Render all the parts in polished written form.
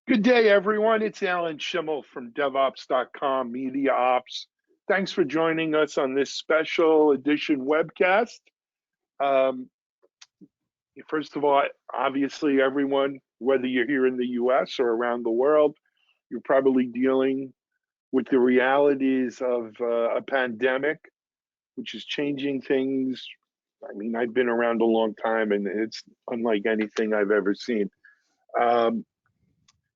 Good day, everyone. It's Alan Shimel from DevOps.com, MediaOps. Thanks for joining us on this special edition webcast. First of all, obviously, everyone, whether you're here in the US or around the world, you're probably dealing with the realities of a pandemic, which is changing things. I mean, I've been around a long time, and it's unlike anything I've ever seen.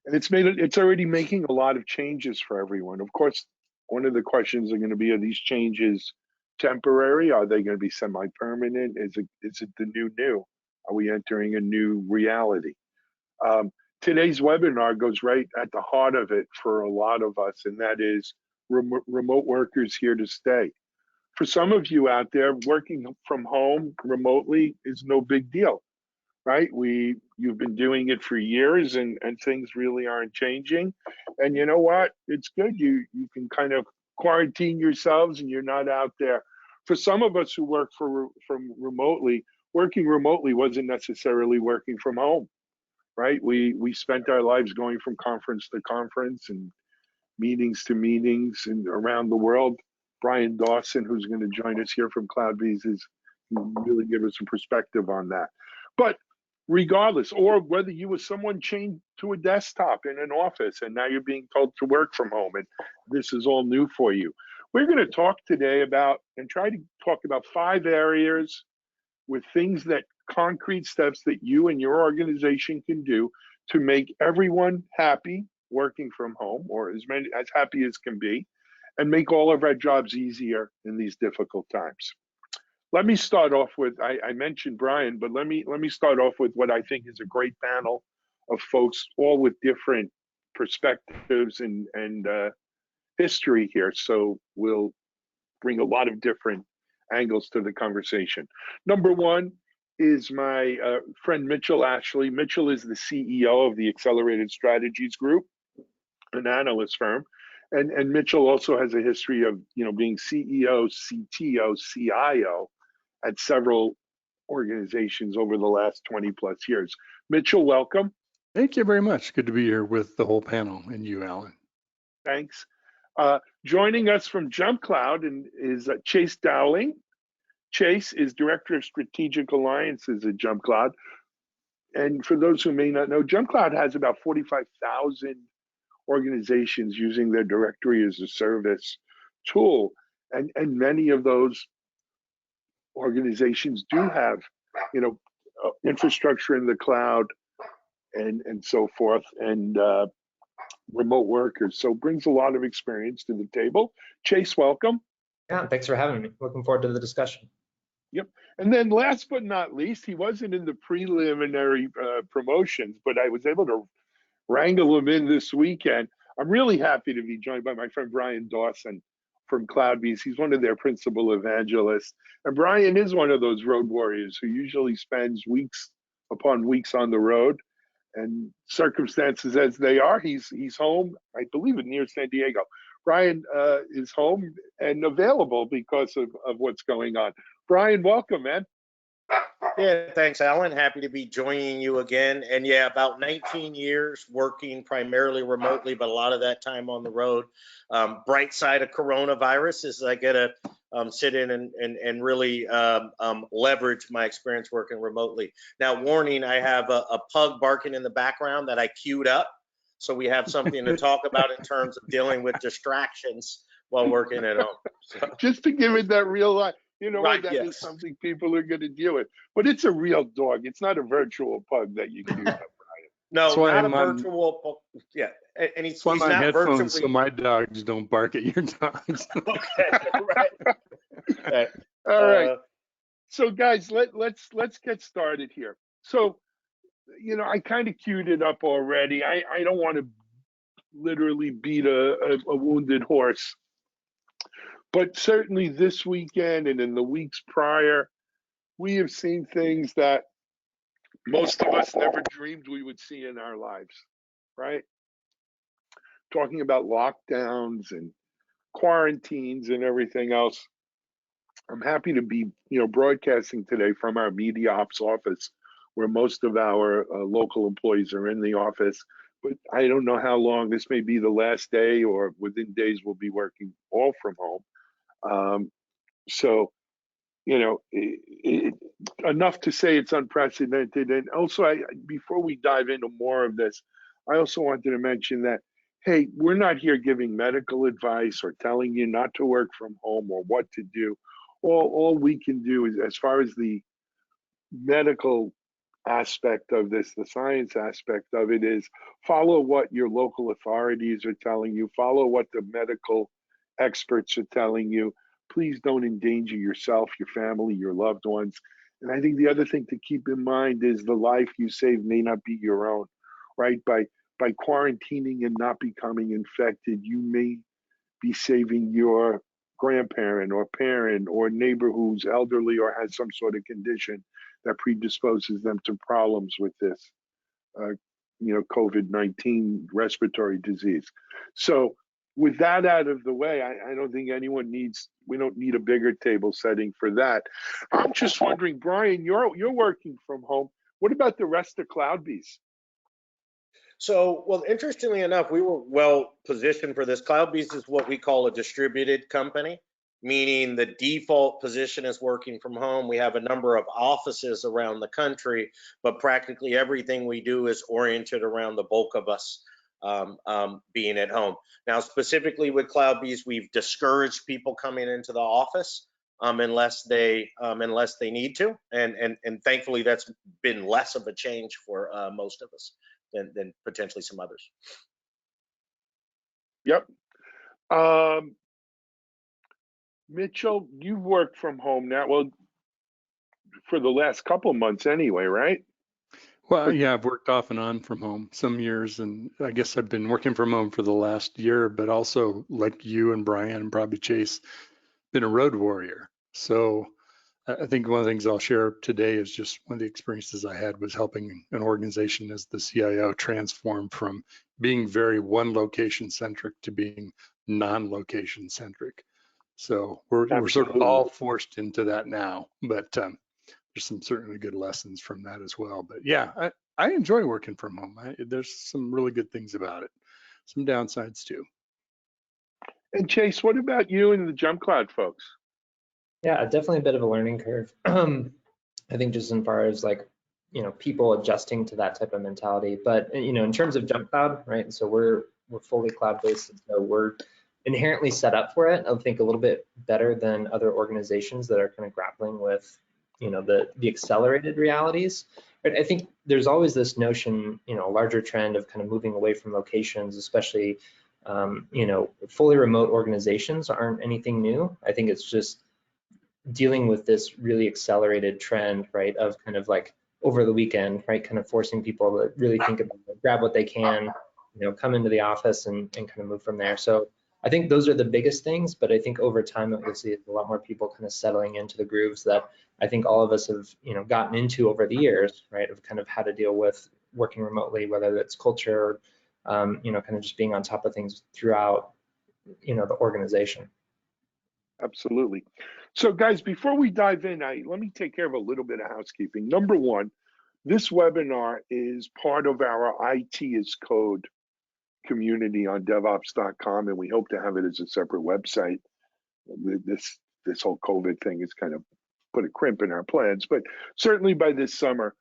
And it's already making a lot of changes for everyone. Of course, one of the questions are going to be, are these changes temporary? Are they going to be semi-permanent? Is it the new? Are we entering a new reality? Today's webinar goes right at the heart of it for a lot of us, and that is remote workers here to stay. For some of you out there, working from home remotely is no big deal. Right? You've been doing it for years, and things really aren't changing. And you know what? It's good. You can kind of quarantine yourselves, and you're not out there. For some of us who work from remotely, working remotely wasn't necessarily working from home, right? We spent our lives going from conference to conference and meetings to meetings and around the world. Brian Dawson, who's going to join us here from CloudBees, is really give us some perspective on that. But regardless, or whether you were someone chained to a desktop in an office and now you're being told to work from home and this is all new for you. We're going to talk today about and try to talk about 5 areas with things that concrete steps that you and your organization can do to make everyone happy working from home, or as happy as can be, and make all of our jobs easier in these difficult times. Let me start off with, I mentioned Brian, but let me start off with what I think is a great panel of folks, all with different perspectives and history here. So we'll bring a lot of different angles to the conversation. Number one is my friend Mitchell Ashley. Mitchell is the CEO of the Accelerated Strategies Group, an analyst firm. And Mitchell also has a history of being CEO, CTO, CIO at several organizations over the last 20 plus years. Mitchell, welcome. Thank you very much. Good to be here with the whole panel and you, Alan. Thanks. Joining us from JumpCloud is Chase Doeling. Chase is Director of Strategic Alliances at JumpCloud. And for those who may not know, JumpCloud has about 45,000 organizations using their directory as a service tool. And many of those organizations do have, infrastructure in the cloud and so forth, and remote workers. So brings a lot of experience to the table. Chase, welcome. Yeah, thanks for having me. Looking forward to the discussion. Yep. And then last but not least, he wasn't in the preliminary promotions, but I was able to wrangle him in this weekend. I'm really happy to be joined by my friend Brian Dawson from CloudBees. He's one of their principal evangelists. And Brian is one of those road warriors who usually spends weeks upon weeks on the road. And circumstances as they are, he's home, I believe, near San Diego. Brian is home and available because of what's going on. Brian, welcome, man. Yeah, thanks, Alan. Happy to be joining you again. And yeah, about 19 years working primarily remotely, but a lot of that time on the road. Bright side of coronavirus is I get to sit in and really leverage my experience working remotely. Now, warning, I have a pug barking in the background that I queued up. So we have something to talk about in terms of dealing with distractions while working at home. So, just to give it that real life. Right, that yes. is something people are going to deal with. But it's a real dog. It's not a virtual pug that you queued up, Brian. No, not a virtual. Yeah, and he's on not headphones, virtually. so my dogs don't bark at your dogs. Okay, right. All right. So, guys, let's get started here. So, I kind of queued it up already. I don't want to literally beat a wounded horse. But certainly this weekend and in the weeks prior, we have seen things that most of us never dreamed we would see in our lives, right? Talking about lockdowns and quarantines and everything else. I'm happy to be, broadcasting today from our MediaOps office, where most of our local employees are in the office. but I don't know how long. This may be the last day, or within days we'll be working all from home. So, you know, enough to say it's unprecedented. And also, before we dive into more of this, I also wanted to mention that, hey, we're not here giving medical advice or telling you not to work from home or what to do. All we can do is, as far as the medical aspect of this, the science aspect of it, is follow what your local authorities are telling you, follow what the medical experts are telling you. Please don't endanger yourself, your family, your loved ones. And I think the other thing to keep in mind is the life you save may not be your own, right? By quarantining and not becoming infected, you may be saving your grandparent or parent or neighbor who's elderly or has some sort of condition that predisposes them to problems with this, COVID-19 respiratory disease. So with that out of the way, I don't think we don't need a bigger table setting for that. I'm just wondering, Brian, you're working from home. What about the rest of CloudBees? So, well, interestingly enough, we were well positioned for this. CloudBees is what we call a distributed company, meaning the default position is working from home. We have a number of offices around the country, but practically everything we do is oriented around the bulk of us being at home. Now, specifically with CloudBees, we've discouraged people coming into the office unless they need to, and thankfully that's been less of a change for most of us than potentially some others. Yep. Mitchell, you've worked from home now, well, for the last couple of months anyway, right? Well, yeah, I've worked off and on from home some years, and I guess I've been working from home for the last year, but also like you and Brian and probably Chase, been a road warrior. So I think one of the things I'll share today is just one of the experiences I had was helping an organization as the CIO transform from being very one location centric to being non-location centric. So we're sort of all forced into that now, but there's some certainly good lessons from that as well. But yeah, I enjoy working from home. There's some really good things about it, some downsides too. And Chase, what about you and the JumpCloud folks? Yeah, definitely a bit of a learning curve. I think just as far as people adjusting to that type of mentality. But in terms of JumpCloud, right? So we're fully cloud-based, so we're inherently set up for it. I think a little bit better than other organizations that are kind of grappling with the accelerated realities. But I think there's always this notion, a larger trend of kind of moving away from locations, especially fully remote organizations aren't anything new. I think it's just dealing with this really accelerated trend, right, of kind of like over the weekend, right, kind of forcing people to really think about it, grab what they can, come into the office and kind of move from there. So I think those are the biggest things, but I think over time what you'll see is a lot more people kind of settling into the grooves that I think all of us have, gotten into over the years, right, of kind of how to deal with working remotely, whether it's culture, kind of just being on top of things throughout, the organization. Absolutely. So guys, before we dive in, let me take care of a little bit of housekeeping. Number one, this webinar is part of our IT is Code community on DevOps.com, and we hope to have it as a separate website. This whole COVID thing has kind of put a crimp in our plans, but certainly by this summer,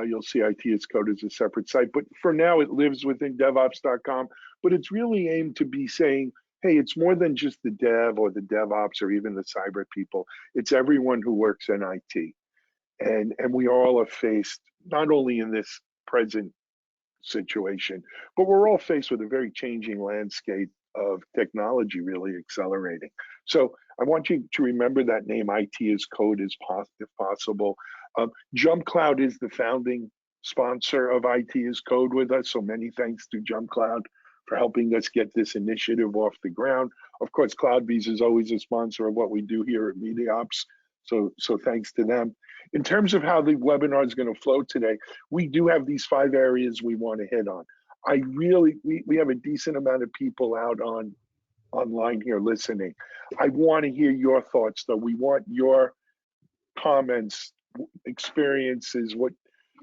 you'll see IT is Code as a separate site. But for now, it lives within DevOps.com, but it's really aimed to be saying, hey, it's more than just the dev or the DevOps or even the cyber people. It's everyone who works in IT. And we all are faced, not only in this present situation, but we're all faced with a very changing landscape of technology really accelerating. So I want you to remember that name, IT is Code, if possible. JumpCloud is the founding sponsor of IT is Code with us, so many thanks to JumpCloud for helping us get this initiative off the ground. Of course, CloudBees is always a sponsor of what we do here at MediaOps, so thanks to them. In terms of how the webinar is going to flow today, we do have these 5 areas we want to hit on. We have a decent amount of people out online here listening. I want to hear your thoughts, though. We want your comments, experiences, what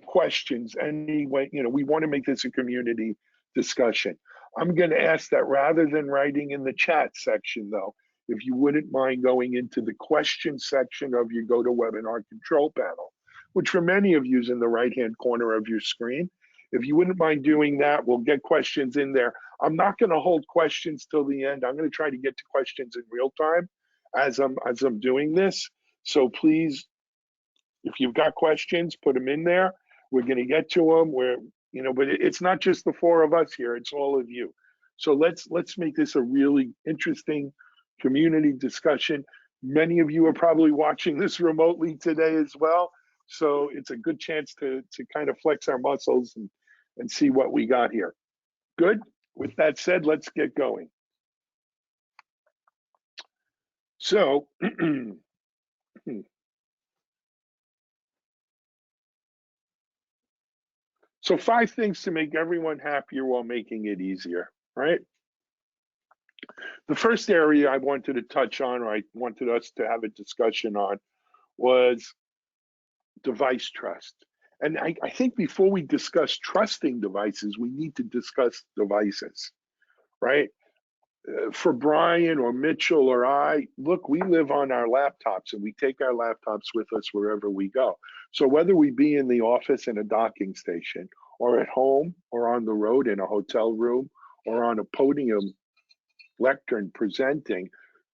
questions, anyway. We want to make this a community discussion. I'm going to ask that rather than writing in the chat section, though, if you wouldn't mind going into the question section of your GoToWebinar control panel, which for many of you is in the right-hand corner of your screen. If you wouldn't mind doing that, we'll get questions in there. I'm not going to hold questions till the end. I'm going to try to get to questions in real time as I'm doing this. So please, if you've got questions, put them in there. We're going to get to them. But it's not just the four of us here, it's all of you. So let's make this a really interesting community discussion. Many of you are probably watching this remotely today as well. So it's a good chance to kind of flex our muscles and see what we got here. Good. With that said, let's get going. So, so 5 things to make everyone happier while making it easier, right? The first area I wanted to touch on, or I wanted us to have a discussion on, was device trust. And I think before we discuss trusting devices, we need to discuss devices, right? For Brian or Mitchell or I, look, we live on our laptops and we take our laptops with us wherever we go. So whether we be in the office in a docking station or at home or on the road in a hotel room or on a podium lectern presenting,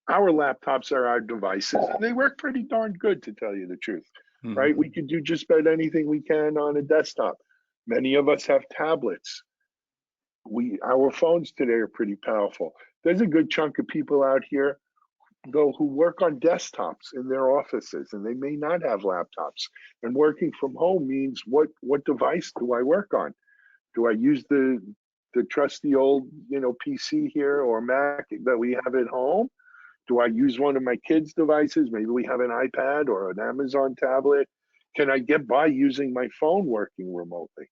our laptops are our devices and they work pretty darn good, to tell you the truth. Right? We can do just about anything we can on a desktop. Many of us have tablets. Our phones today are pretty powerful. There's a good chunk of people out here, though, who work on desktops in their offices, and they may not have laptops. And working from home means what device do I work on? Do I use the trusty old PC here or Mac that we have at home? Do I use one of my kids' devices? Maybe we have an iPad or an Amazon tablet. Can I get by using my phone working remotely?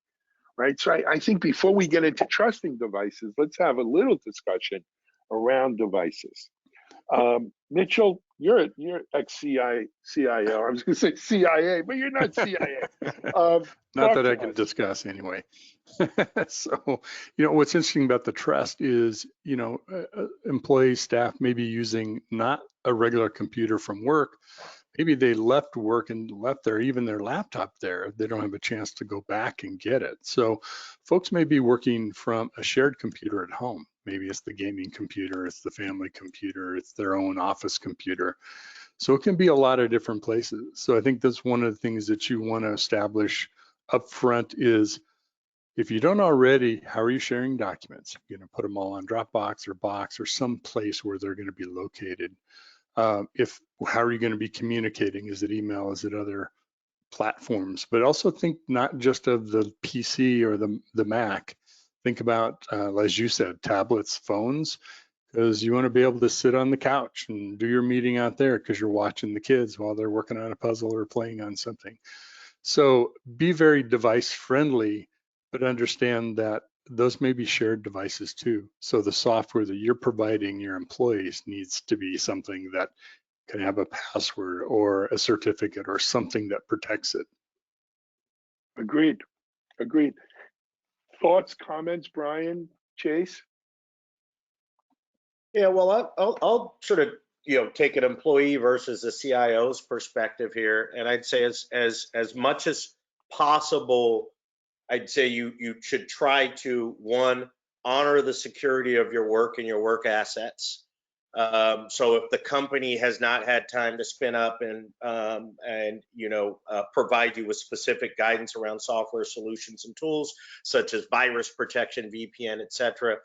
Right. So I think before we get into trusting devices, let's have a little discussion around devices. Mitchell, you're ex-CIO. I was going to say CIA, but you're not CIA. Not that I can discuss anyway. So, what's interesting about the trust is, employees, staff may be using not a regular computer from work. Maybe they left work and left even their laptop there. They don't have a chance to go back and get it. So folks may be working from a shared computer at home. Maybe it's the gaming computer, it's the family computer, it's their own office computer. So it can be a lot of different places. So I think that's one of the things that you want to establish up front is, if you don't already, how are you sharing documents? You're going to put them all on Dropbox or Box or some place where they're going to be located. How are you going to be communicating? Is it email? Is it other platforms? But also think not just of the PC or the Mac. Think about, as you said, tablets, phones, because you want to be able to sit on the couch and do your meeting out there because you're watching the kids while they're working on a puzzle or playing on something. So be very device friendly, but understand that those may be shared devices too. So the software that you're providing your employees needs to be something that can have a password or a certificate or something that protects it. Agreed. Thoughts, comments, Brian, Chase? Yeah, well, I'll sort of take an employee versus a CIO's perspective here, and I'd say as much as possible, I'd say you should try to, one, honor the security of your work and your work assets. So if the company has not had time to spin up and provide you with specific guidance around software solutions and tools such as virus protection, VPN, et cetera,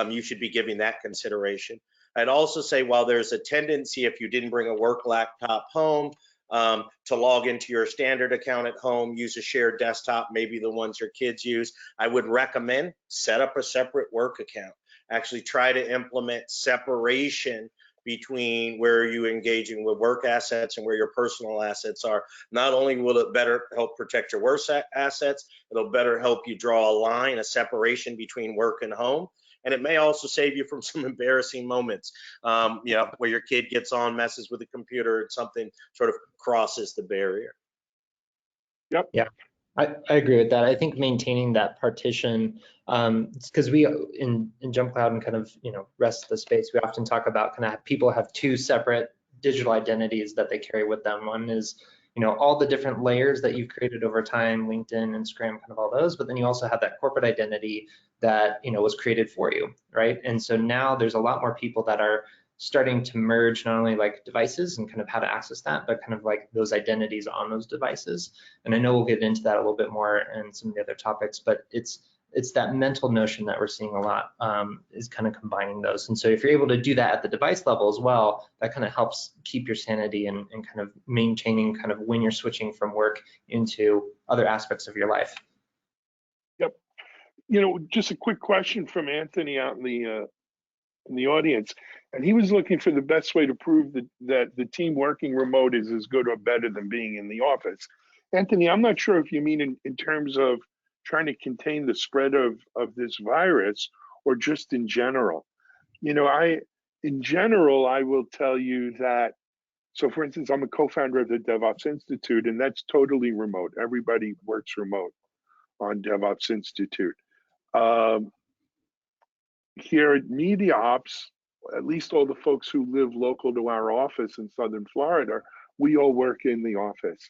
you should be giving that consideration. I'd also say, while there's a tendency, if you didn't bring a work laptop home, to log into your standard account at home, use a shared desktop, maybe the ones your kids use, I would recommend set up a separate work account. Actually try to implement separation between where you're engaging with work assets and where your personal assets are. Not only will it better help protect your work assets, it'll better help you draw a line, a separation between work and home. And it may also save you from some embarrassing moments, where your kid gets on, messes with the computer, and something sort of crosses the barrier. Yep. Yeah. I agree with that. I think maintaining that partition, because we in JumpCloud and kind of rest of the space, we often talk about kind of people have two separate digital identities that they carry with them. One is all the different layers that you've created over time, LinkedIn, Instagram, kind of all those, but then you also have that corporate identity that was created for you, right? And so now there's a lot more people that are starting to merge not only like devices and kind of how to access that, but kind of like those identities on those devices. And I know we'll get into that a little bit more in some of the other topics, but it's that mental notion that we're seeing a lot, is kind of combining those. And so if you're able to do that at the device level as well, that kind of helps keep your sanity and kind of maintaining kind of when you're switching from work into other aspects of your life. Yep. Just a quick question from Anthony out in the audience, and he was looking for the best way to prove that the team working remote is as good or better than being in the office. Anthony, I'm not sure if you mean in terms of trying to contain the spread of this virus or just in general. In general, I will tell you that, so for instance, I'm a co-founder of the DevOps Institute, and that's totally remote. Everybody works remote on DevOps Institute. Here at MediaOps, at least all the folks who live local to our office in Southern Florida, we all work in the office.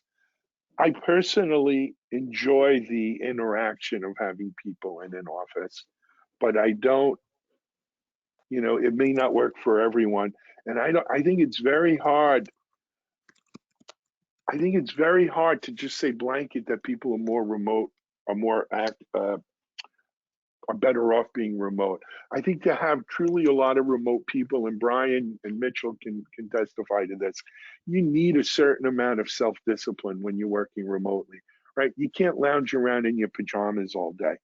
I personally enjoy the interaction of having people in an office, but I don't, it may not work for everyone. And I think it's very hard. I think it's very hard to just say blanket that people are more remote, are better off being remote. I think to have truly a lot of remote people, and Brian and Mitchell can testify to this, you need a certain amount of self-discipline when you're working remotely, right? You can't lounge around in your pajamas all day.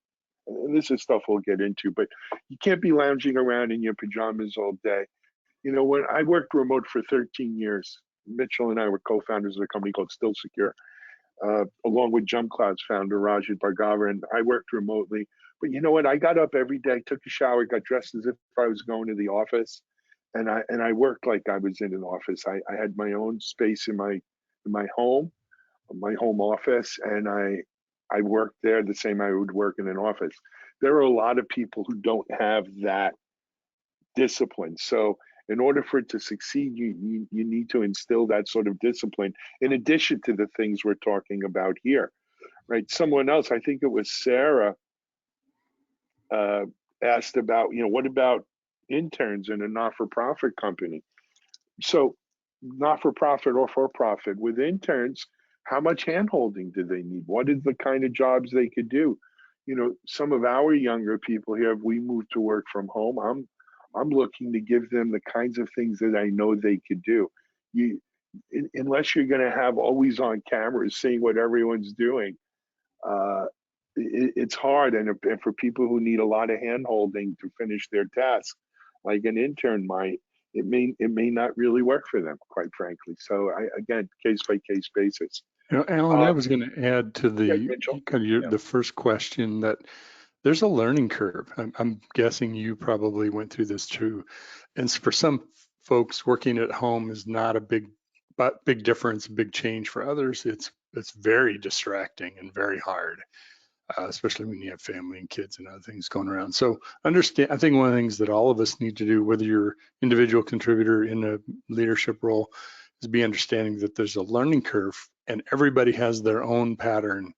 And this is stuff we'll get into, but you can't be lounging around in your pajamas all day. When I worked remote for 13 years, Mitchell and I were co-founders of a company called Still Secure, along with JumpCloud's founder, Rajat Bhargava, and I worked remotely. But you know what? I got up every day, took a shower, got dressed as if I was going to the office, and I worked like I was in an office. I had my own space in my home office, and I worked there the same I would work in an office. There are a lot of people who don't have that discipline. So in order for it to succeed, you need to instill that sort of discipline in addition to the things we're talking about here, right? Someone else, I think it was Sarah, asked about, what about interns in a not-for-profit company? So not-for-profit or for-profit, with interns, how much hand-holding do they need? What is the kind of jobs they could do? Some of our younger people here, we moved to work from home. I'm looking to give them the kinds of things that I know they could do. Unless you're going to have always on cameras seeing what everyone's doing, it's hard. And for people who need a lot of hand-holding to finish their task, like an intern might, it may not really work for them, quite frankly. So again, case by case basis. Alan, I was going to add to the first question that there's a learning curve. I'm guessing you probably went through this too. And for some folks, working at home is not a big difference, big change. For others, it's very distracting and very hard, especially when you have family and kids and other things going around. So I think one of the things that all of us need to do, whether you're individual contributor in a leadership role, is be understanding that there's a learning curve and everybody has their own pattern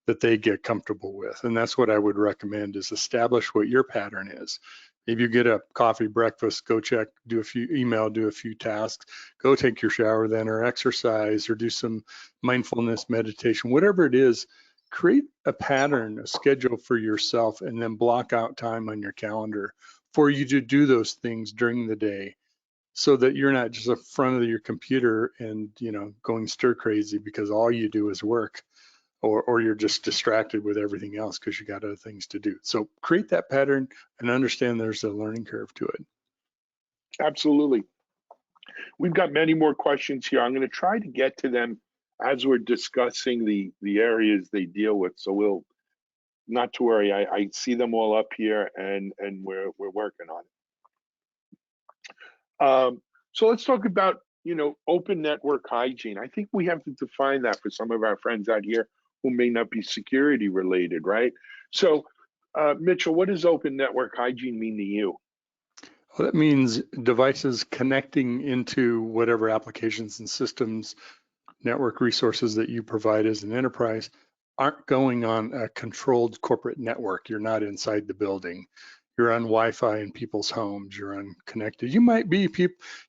that they get comfortable with. And that's what I would recommend, is establish what your pattern is. Maybe you get up, coffee, breakfast, go check, do a few tasks, go take your shower then, or exercise, or do some mindfulness meditation, whatever it is. Create a pattern, a schedule for yourself, and then block out time on your calendar for you to do those things during the day, so that you're not just in front of your computer and going stir crazy because all you do is work, or you're just distracted with everything else because you got other things to do. So create that pattern and understand there's a learning curve to it. Absolutely. We've got many more questions here. I'm going to try to get to them as we're discussing the areas they deal with. So we'll, not to worry, I see them all up here, and we're working on it. So let's talk about open network hygiene. I think we have to define that for some of our friends out here who may not be security related, right? So, Mitchell, what does open network hygiene mean to you? Well, that means devices connecting into whatever applications and systems, network resources that you provide as an enterprise aren't going on a controlled corporate network. You're not inside the building. You're on Wi-Fi in people's homes. You're unconnected. You might be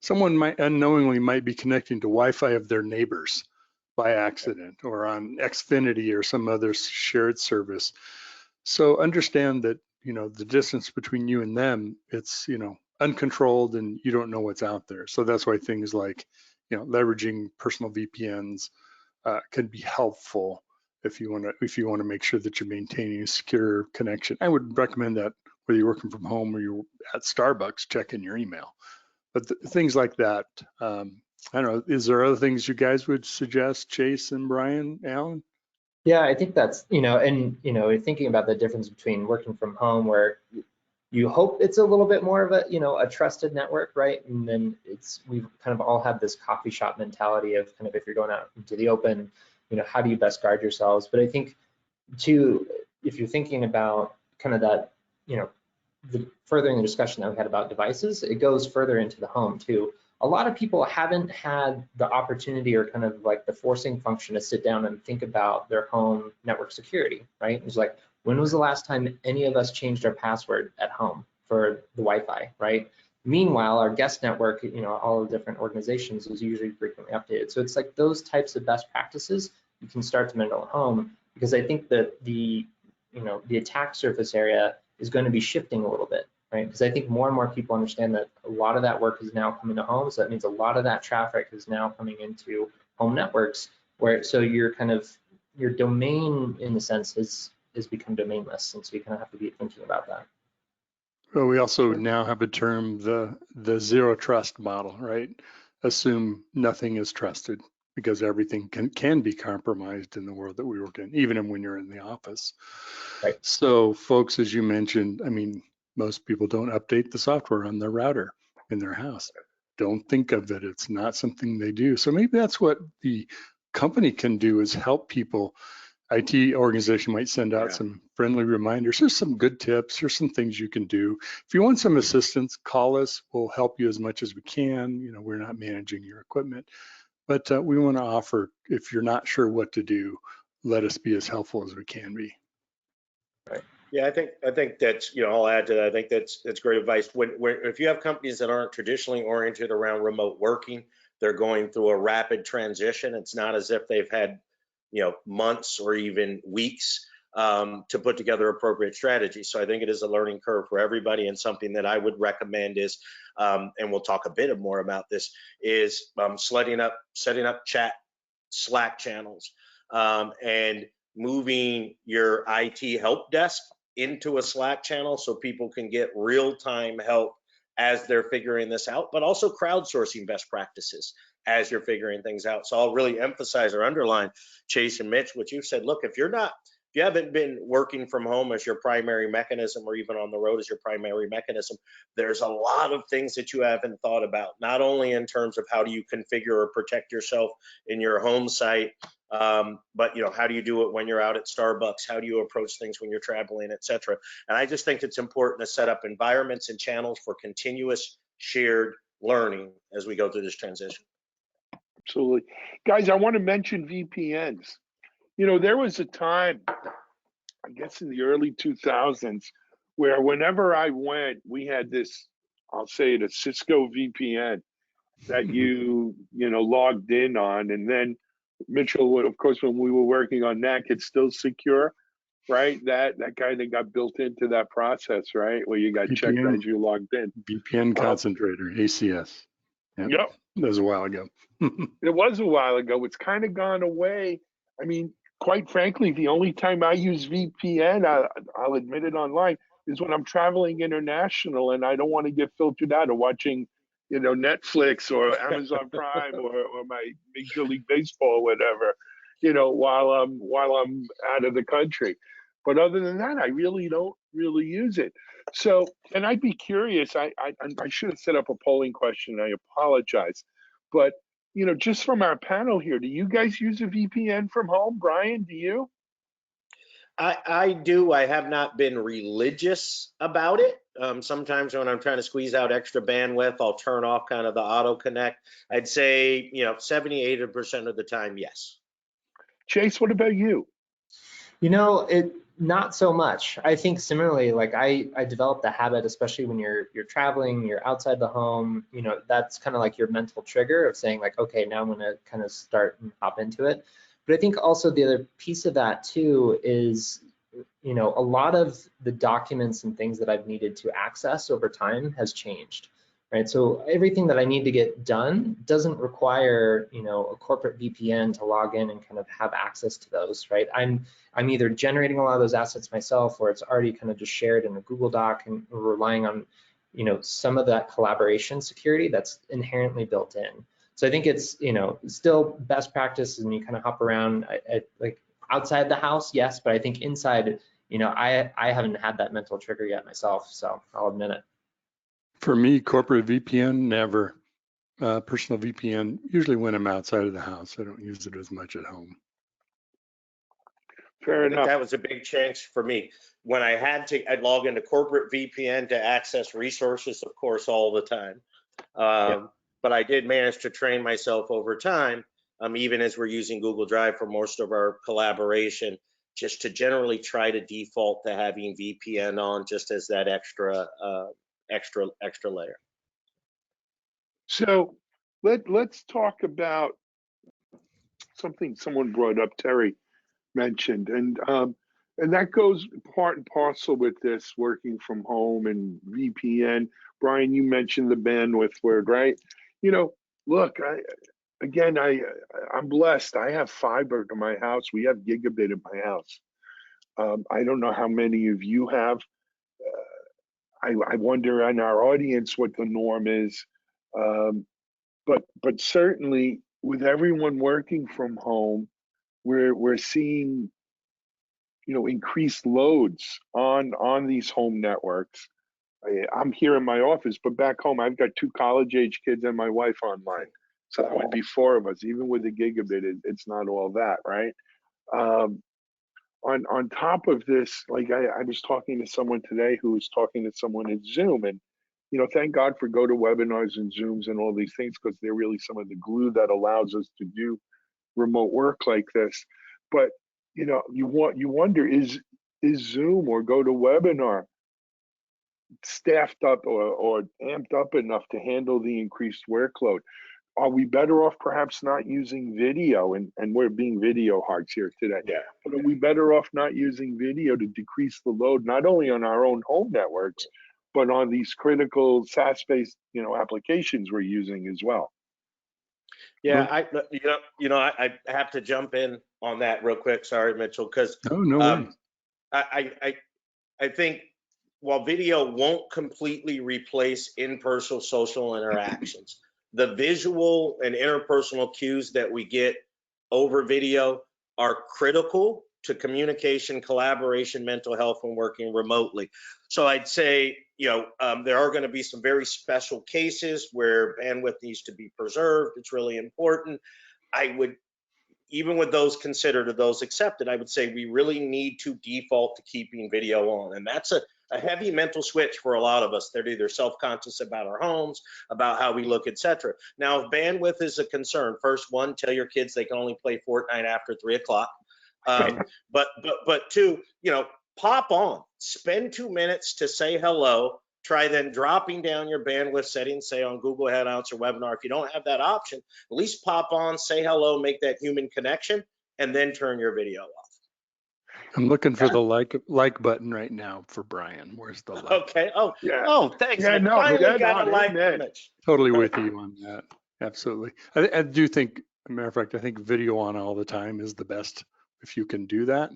someone might unknowingly might be connecting to Wi-Fi of their neighbors by accident, or on Xfinity or some other shared service. So understand that, the distance between you and them, it's, uncontrolled, and you don't know what's out there. So that's why things like, leveraging personal VPNs can be helpful if you want to make sure that you're maintaining a secure connection. I would recommend that whether you're working from home or you're at Starbucks, check in your email. But things like that, I don't know, is there other things you guys would suggest, Chase and Brian, Alan? Yeah, I think that's, and, thinking about the difference between working from home where you hope it's a little bit more of a, a trusted network, right? And then we've kind of all had this coffee shop mentality of kind of, if you're going out into the open, how do you best guard yourselves? But I think too, if you're thinking about kind of that, furthering the discussion that we had about devices, it goes further into the home too. A lot of people haven't had the opportunity or kind of like the forcing function to sit down and think about their home network security, right? It's like, when was the last time any of us changed our password at home for the Wi-Fi, right? Meanwhile, our guest network, all the different organizations is usually frequently updated. So it's like those types of best practices you can start to mingle at home, because I think that the attack surface area is going to be shifting a little bit, right? Because I think more and more people understand that a lot of that work is now coming to homes. So that means a lot of that traffic is now coming into home networks, so your domain, in a sense, is become domainless, and so you kind of have to be thinking about that. Well, we also now have a term, the zero trust model, right? Assume nothing is trusted, because everything can be compromised in the world that we work in, even when you're in the office. Right. So folks, as you mentioned, I mean, most people don't update the software on their router in their house. Don't think of it. It's not something they do. So maybe that's what the company can do, is help people. IT organization might send out some friendly reminders. Here's some good tips. Here's some things you can do. If you want some assistance, call us. We'll help you as much as we can. We're not managing your equipment, but we want to offer, if you're not sure what to do, let us be as helpful as we can be. Right. Yeah, I think that's, I'll add to that. I think that's great advice. If you have companies that aren't traditionally oriented around remote working, they're going through a rapid transition. It's not as if they've had, months or even weeks to put together appropriate strategies. So I think it is a learning curve for everybody, and something that I would recommend is, and we'll talk a bit more about this, is setting up chat Slack channels, and moving your IT help desk into a Slack channel so people can get real-time help as they're figuring this out, but also crowdsourcing best practices as you're figuring things out. So I'll really emphasize or underline, Chase and Mitch, what you said. Look, if you haven't been working from home as your primary mechanism, or even on the road as your primary mechanism, there's a lot of things that you haven't thought about, not only in terms of how do you configure or protect yourself in your home site, but how do you do it when you're out at Starbucks? How do you approach things when you're traveling, et cetera? And I just think it's important to set up environments and channels for continuous shared learning as we go through this transition. Absolutely. Guys, I want to mention VPNs. There was a time, I guess in the early 2000s, where whenever I went, we had this, I'll say it, a Cisco VPN that you logged in on. And then Mitchell, of course, when we were working on NAC, it's still secure, right? That kind of got built into that process, right? Where you got checked as you logged in. VPN concentrator, ACS. Yep. That was a while ago. It was a while ago. It's kind of gone away. I mean, quite frankly, the only time I use VPN, I'll admit it, online, is when I'm traveling international and I don't want to get filtered out of watching, Netflix or Amazon Prime or my Major League Baseball or whatever, while I'm out of the country. But other than that, I really don't really use it. So, and I'd be curious. I should have set up a polling question. I apologize, but just from our panel here, do you guys use a VPN from home? Brian, do you? I do. I have not been religious about it. Sometimes when I'm trying to squeeze out extra bandwidth, I'll turn off kind of the auto connect. I'd say, 70, 80% of the time, yes. Chase, what about you? It not so much. I think similarly, like I developed the habit, especially when you're traveling, you're outside the home, that's kind of like your mental trigger of saying like, okay, now I'm gonna kind of start and hop into it. But I think also the other piece of that too is, a lot of the documents and things that I've needed to access over time has changed, right? So everything that I need to get done doesn't require, a corporate VPN to log in and kind of have access to those, right? I'm either generating a lot of those assets myself, or it's already kind of just shared in a Google Doc, and we're relying on, some of that collaboration security that's inherently built in. So I think it's, still best practice, and you kind of hop around, like outside the house, yes, but I think inside, I haven't had that mental trigger yet myself, so I'll admit it. For me, corporate VPN, never. Personal VPN, usually when I'm outside of the house. I don't use it as much at home. Fair enough. That was a big change for me. When I'd log into corporate VPN to access resources, of course, all the time. But I did manage to train myself over time, even as we're using Google Drive for most of our collaboration, just to generally try to default to having VPN on, just as that extra layer. So let's talk about something someone brought up, Terry mentioned, and that goes part and parcel with this working from home and VPN. Brian, you mentioned the bandwidth word, right? Look, I'm blessed. I have fiber to my house. We have gigabit in my house. I don't know how many of you have. I wonder in our audience what the norm is. But certainly with everyone working from home, we're seeing increased loads on these home networks. I'm here in my office, but back home I've got 2 college-age kids and my wife online, so that would be 4 of us. Even with the gigabit, it's not all that, right? On top of this, like I was talking to someone today who was talking to someone in Zoom, and thank God for GoToWebinars and Zooms and all these things, because they're really some of the glue that allows us to do remote work like this. But you wonder, is Zoom or GoToWebinar staffed up or amped up enough to handle the increased workload? Are we better off perhaps not using video? And we're being video hards here today. Yeah. But are we better off not using video to decrease the load, not only on our own home networks, but on these critical SaaS-based, applications we're using as well? Yeah, I have to jump in on that real quick. Sorry, Mitchell, because No worries. I think while video won't completely replace in-person social interactions, the visual and interpersonal cues that we get over video are critical to communication, collaboration, mental health, and working remotely. So I'd say, there are going to be some very special cases where bandwidth needs to be preserved. It's really important. I would, even with those considered or those accepted, I would say we really need to default to keeping video on. And that's a heavy mental switch for a lot of us. They're either self-conscious about our homes, about how we look, etc. Now, if bandwidth is a concern, first one, tell your kids they can only play Fortnite after 3 o'clock. But 2, pop on, spend 2 minutes to say hello. Try then dropping down your bandwidth settings, say on Google Hangouts or Webinar. If you don't have that option, at least pop on, say hello, make that human connection, and then turn your video off. I'm looking for the like button right now for Brian. Where's the like? Okay. Oh, yeah. Oh, thanks. Yeah, I finally got a like, Mitch. Totally with you on that. Absolutely. I do think, as a matter of fact, I think video on all the time is the best if you can do that.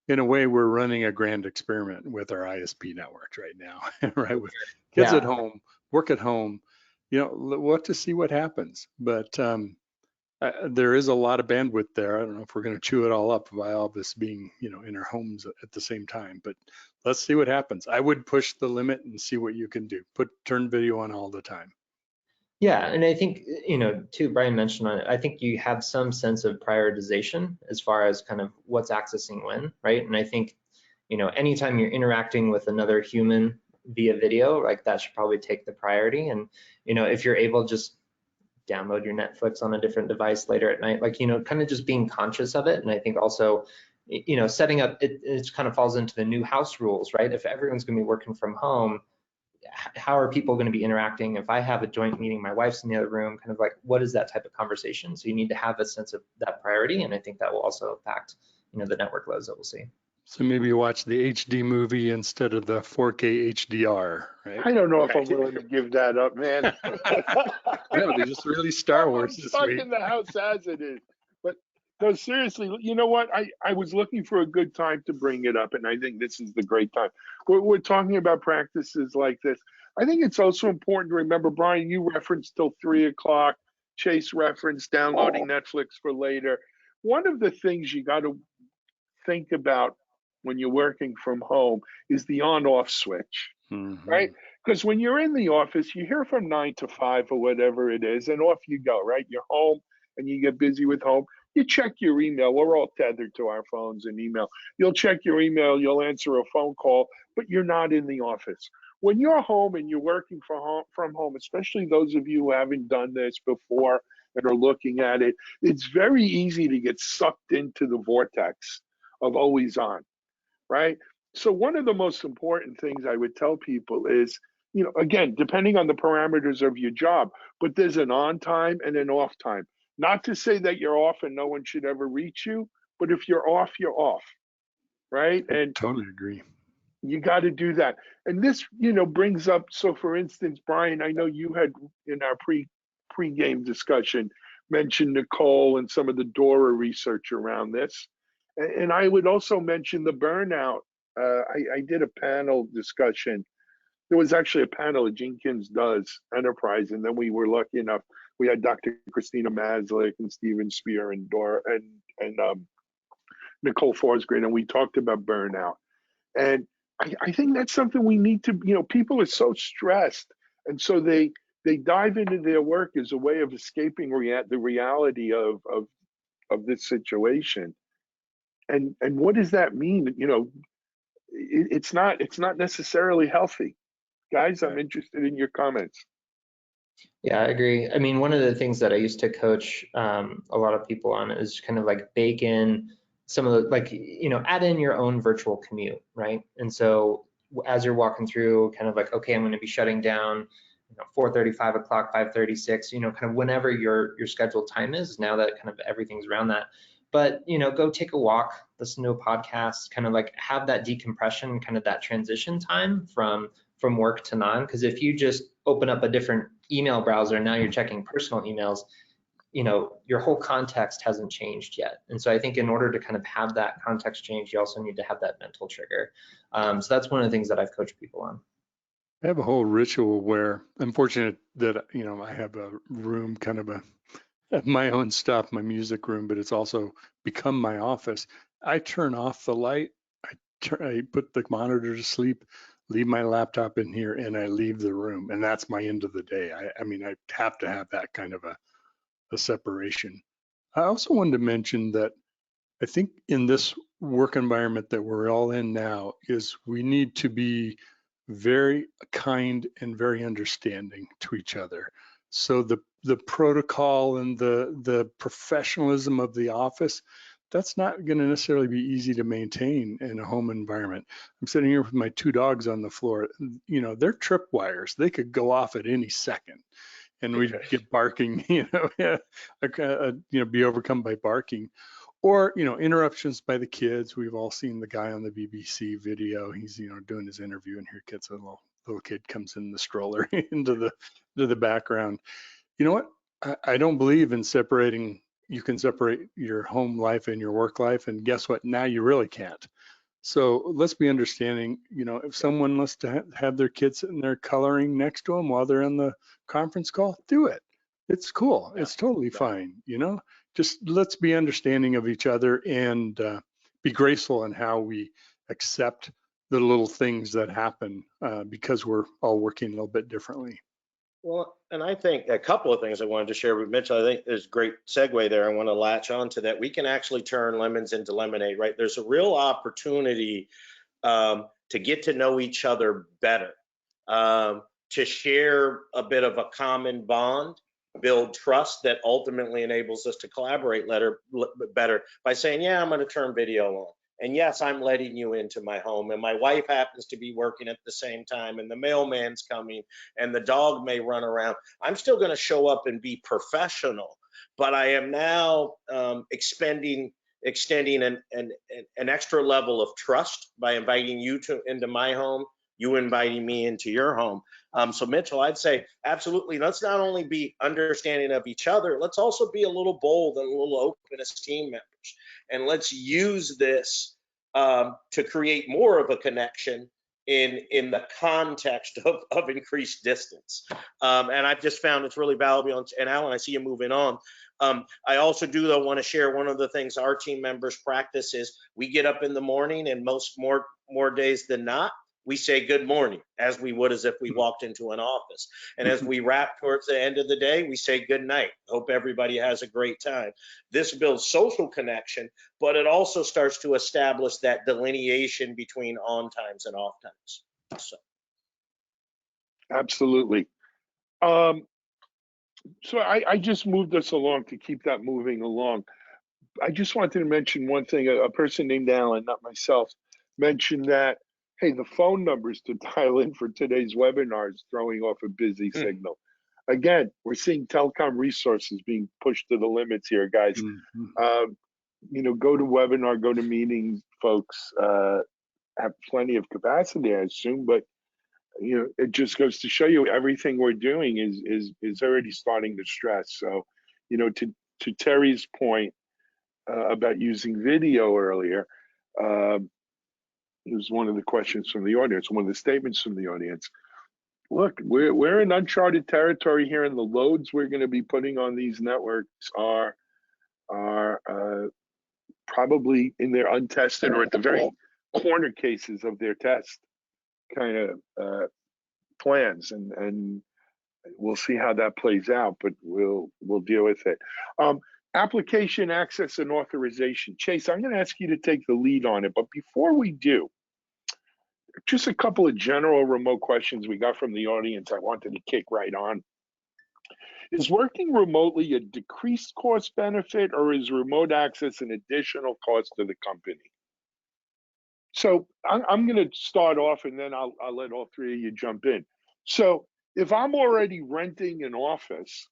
In a way, we're running a grand experiment with our ISP networks right now, right? With kids at home, work at home, what to see what happens. But there is a lot of bandwidth there. I don't know if we're going to chew it all up by all this being, in our homes at the same time. But let's see what happens. I would push the limit and see what you can do. Turn video on all the time. Yeah, and I think, too, Brian mentioned on it, I think you have some sense of prioritization as far as kind of what's accessing when, right? And I think, anytime you're interacting with another human via video, like that should probably take the priority. And, if you're able, just download your Netflix on a different device later at night, like, kind of just being conscious of it. And I think also, setting up, it kind of falls into the new house rules, right? If everyone's gonna be working from home, how are people going to be interacting? If I have a joint meeting, my wife's in the other room, kind of like, what is that type of conversation? So you need to have a sense of that priority. And I think that will also impact, the network loads that we'll see. So maybe you watch the HD movie instead of the 4K HDR, right? I don't know if I'm willing to give that up, man. No, they just released Star Wars I'm this stuck week. in the house as it is. But no, seriously, you know what? I was looking for a good time to bring it up, and I think this is the great time. We're talking about practices like this. I think it's also important to remember, Brian, you referenced till 3 o'clock. Chase referenced downloading Netflix for later. One of the things you got to think about when you're working from home is the on-off switch, right? Because when you're in the office, you're here from 9 to 5 or whatever it is, and off you go, right? You're home and you get busy with home. You check your email. We're all tethered to our phones and email. You'll check your email, you'll answer a phone call, but you're not in the office. When you're home and you're working from home, especially those of you who haven't done this before and are looking at it, it's very easy to get sucked into the vortex of always on, right? So one of the most important things I would tell people is, again, depending on the parameters of your job, but there's an on time and an off time. Not to say that you're off and no one should ever reach you, but if you're off, you're off, right? And Totally agree. you got to do that. And this, brings up, so for instance, Brian, I know you had in our pre-game discussion mentioned Nicole and some of the Dora research around this. And I would also mention the burnout. I did a panel discussion. There was actually a panel at Jenkins Does Enterprise, and then we were lucky enough. We had Dr. Christina Maslick and Steven Spear and Dora and Nicole Forsgren, and we talked about burnout. And I think that's something we need to. People are so stressed, and so they dive into their work as a way of escaping the reality of this situation. And what does that mean? It's not necessarily healthy. Guys, I'm interested in your comments. Yeah, I agree. I mean, one of the things that I used to coach a lot of people on is kind of like bake in some of the, like, add in your own virtual commute, right? And so as you're walking through, kind of like, okay, I'm going to be shutting down 4:30, 5 o'clock, 5:36, kind of whenever your scheduled time is, now that kind of everything's around that. But, go take a walk, listen to a podcast, kind of like have that decompression, kind of that transition time from work to non. Because if you just open up a different email browser and now you're checking personal emails, your whole context hasn't changed yet. And so I think in order to kind of have that context change, you also need to have that mental trigger. So that's one of the things that I've coached people on. I have a whole ritual where I'm fortunate that, I have a room, kind of my own stuff, my music room, but it's also become my office. I turn off the light, I put the monitor to sleep, leave my laptop in here, and I leave the room. And that's my end of the day. I mean, I have to have that kind of a separation. I also wanted to mention that I think in this work environment that we're all in now is we need to be very kind and very understanding to each other. So the protocol and the professionalism of the office, that's not going to necessarily be easy to maintain in a home environment. I'm sitting here with my 2 dogs on the floor. They're tripwires. They could go off at any second, and we'd get barking. Be overcome by barking. Or, interruptions by the kids. We've all seen the guy on the BBC video. He's, doing his interview, and here gets a little kid comes in the stroller into the background. You know what? I don't believe in separating. You can separate your home life and your work life, and guess what? Now you really can't. So let's be understanding. If someone wants to have their kids sitting there coloring next to them while they're on the conference call, do it. It's cool. Yeah. It's totally fine. Just let's be understanding of each other and be graceful in how we accept the little things that happen because we're all working a little bit differently. Well, and I think a couple of things I wanted to share with Mitch. I think there's a great segue there. I want to latch on to that. We can actually turn lemons into lemonade, right? There's a real opportunity to get to know each other better, to share a bit of a common bond, build trust that ultimately enables us to collaborate better by saying, yeah, I'm going to turn video on. And yes, I'm letting you into my home. And my wife happens to be working at the same time, and the mailman's coming, and the dog may run around. I'm still going to show up and be professional, but I am now extending an extra level of trust by inviting you into my home, you inviting me into your home. So Mitchell, I'd say absolutely. Let's not only be understanding of each other, let's also be a little bold and a little open as team members. And let's use this to create more of a connection in the context of increased distance. And I've just found it's really valuable. And Alan, I see you moving on. I also do though want to share one of the things our team members practice is we get up in the morning, and more days than not, we say good morning as we would as if we walked into an office. And as we wrap towards the end of the day, we say good night. Hope everybody has a great time. This builds social connection, but it also starts to establish that delineation between on times and off times. So. Absolutely. So I just moved us along to keep that moving along. I just wanted to mention one thing. A person named Alan, not myself, mentioned that, hey, the phone numbers to dial in for today's webinar is throwing off a busy signal. Again, we're seeing telecom resources being pushed to the limits here, guys. You know, go to webinar, go to meetings, folks have plenty of capacity, I assume, but you know, it just goes to show you everything we're doing is already starting to stress. So, you know, to Terry's point about using video earlier, it was one of the questions from the audience, one of the statements from the audience. Look, we're in uncharted territory here, and the loads we're going to be putting on these networks are probably in their untested or at the very corner cases of their test kind of plans, and we'll see how that plays out, but we'll deal with it. Application access and authorization. Chase, I'm going to ask you to take the lead on it, but before we do, just a couple of general remote questions we got from the audience I wanted to kick right on. Is working remotely a decreased cost benefit, or is remote access an additional cost to the company? So I'm going to start off, and then I'll let all three of you jump in. So if I'm already renting an office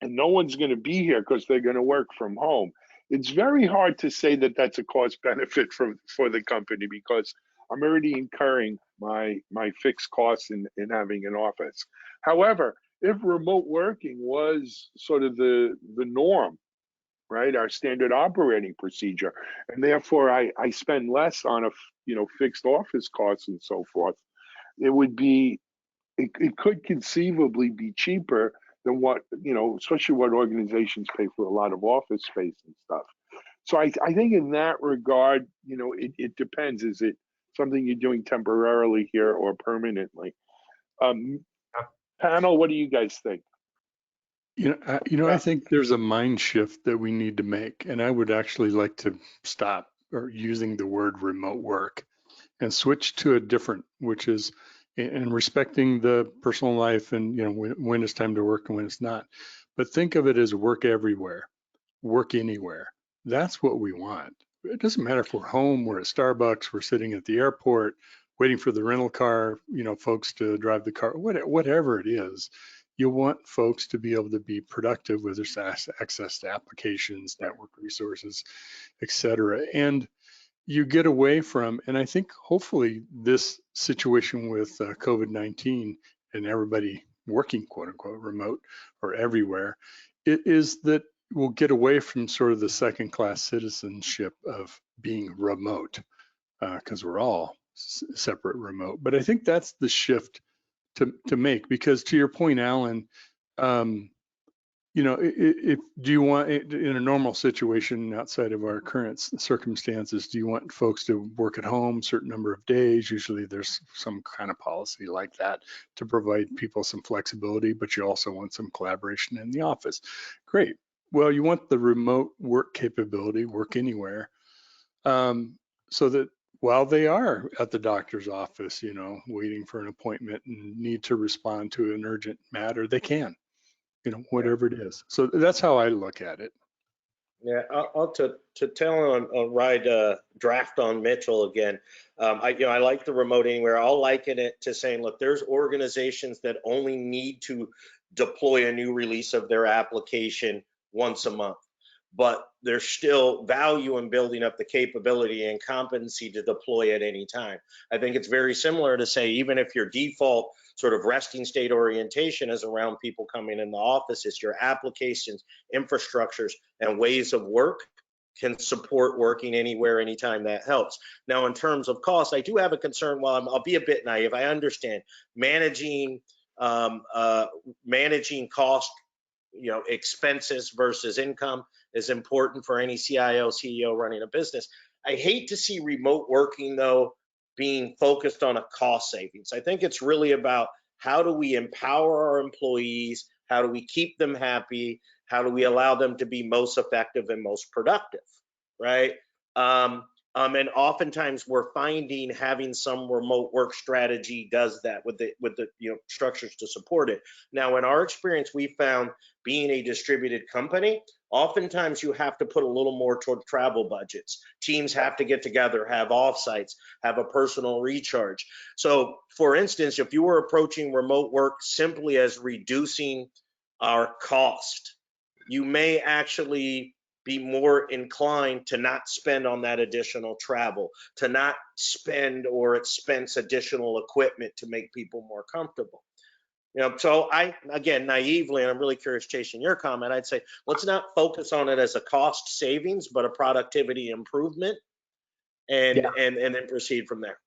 and no one's going to be here because they're going to work from home, it's very hard to say that that's a cost benefit for the company, because I'm already incurring my fixed costs in having an office. However, if remote working was sort of the norm, right, our standard operating procedure, and therefore I spend less on fixed office costs and so forth, it could conceivably be cheaper than what, especially what organizations pay for a lot of office space and stuff. So I think in that regard, it depends. Is it something you're doing temporarily here or permanently? Panel, what do you guys think? I think there's a mind shift that we need to make, and I would actually like to stop using the word remote work and switch to a different, which is in respecting the personal life and when it's time to work and when it's not. But think of it as work everywhere, work anywhere. That's what we want. It doesn't matter if we're home, we're at Starbucks, we're sitting at the airport, waiting for the rental car, folks to drive the car, whatever it is. You want folks to be able to be productive with their access to applications, network resources, et cetera. And you get away from, and I think hopefully this situation with COVID-19 and everybody working quote unquote remote or everywhere, it is that we'll get away from sort of the second class citizenship of being remote, because we're all separate remote. But I think that's the shift to make, because to your point, Alan, you know, if do you want, in a normal situation outside of our current circumstances, do you want folks to work at home a certain number of days? Usually there's some kind of policy like that to provide people some flexibility, but you also want some collaboration in the office. Great. Well, you want the remote work capability, work anywhere, so that while they are at the doctor's office, you know, waiting for an appointment and need to respond to an urgent matter, they can, you know, whatever it is. So that's how I look at it. Yeah, I'll to tell on ride draft on Mitchell again. I like the remote anywhere. I'll liken it to saying, look, there's organizations that only need to deploy a new release of their application once a month, but there's still value in building up the capability and competency to deploy at any time. I think it's very similar to say, even if your default sort of resting state orientation is around people coming in the office, it's your applications, infrastructures, and ways of work can support working anywhere, anytime. That helps. Now, in terms of cost, I do have a concern. While I'll be a bit naive, I understand managing cost, expenses versus income is important for any CIO, CEO running a business. I hate to see remote working, though, being focused on a cost savings. I think it's really about how do we empower our employees? How do we keep them happy? How do we allow them to be most effective and most productive, right? And oftentimes we're finding having some remote work strategy does that with the structures to support it. Now, in our experience, we found being a distributed company, oftentimes you have to put a little more toward travel budgets. Teams have to get together, have offsites, have a personal recharge. So, for instance, if you were approaching remote work simply as reducing our cost, you may actually be more inclined to not spend on that additional travel, to not spend or expense additional equipment to make people more comfortable. So again, naively, and I'm really curious, chasing your comment, I'd say, let's not focus on it as a cost savings, but a productivity improvement, and then proceed from there.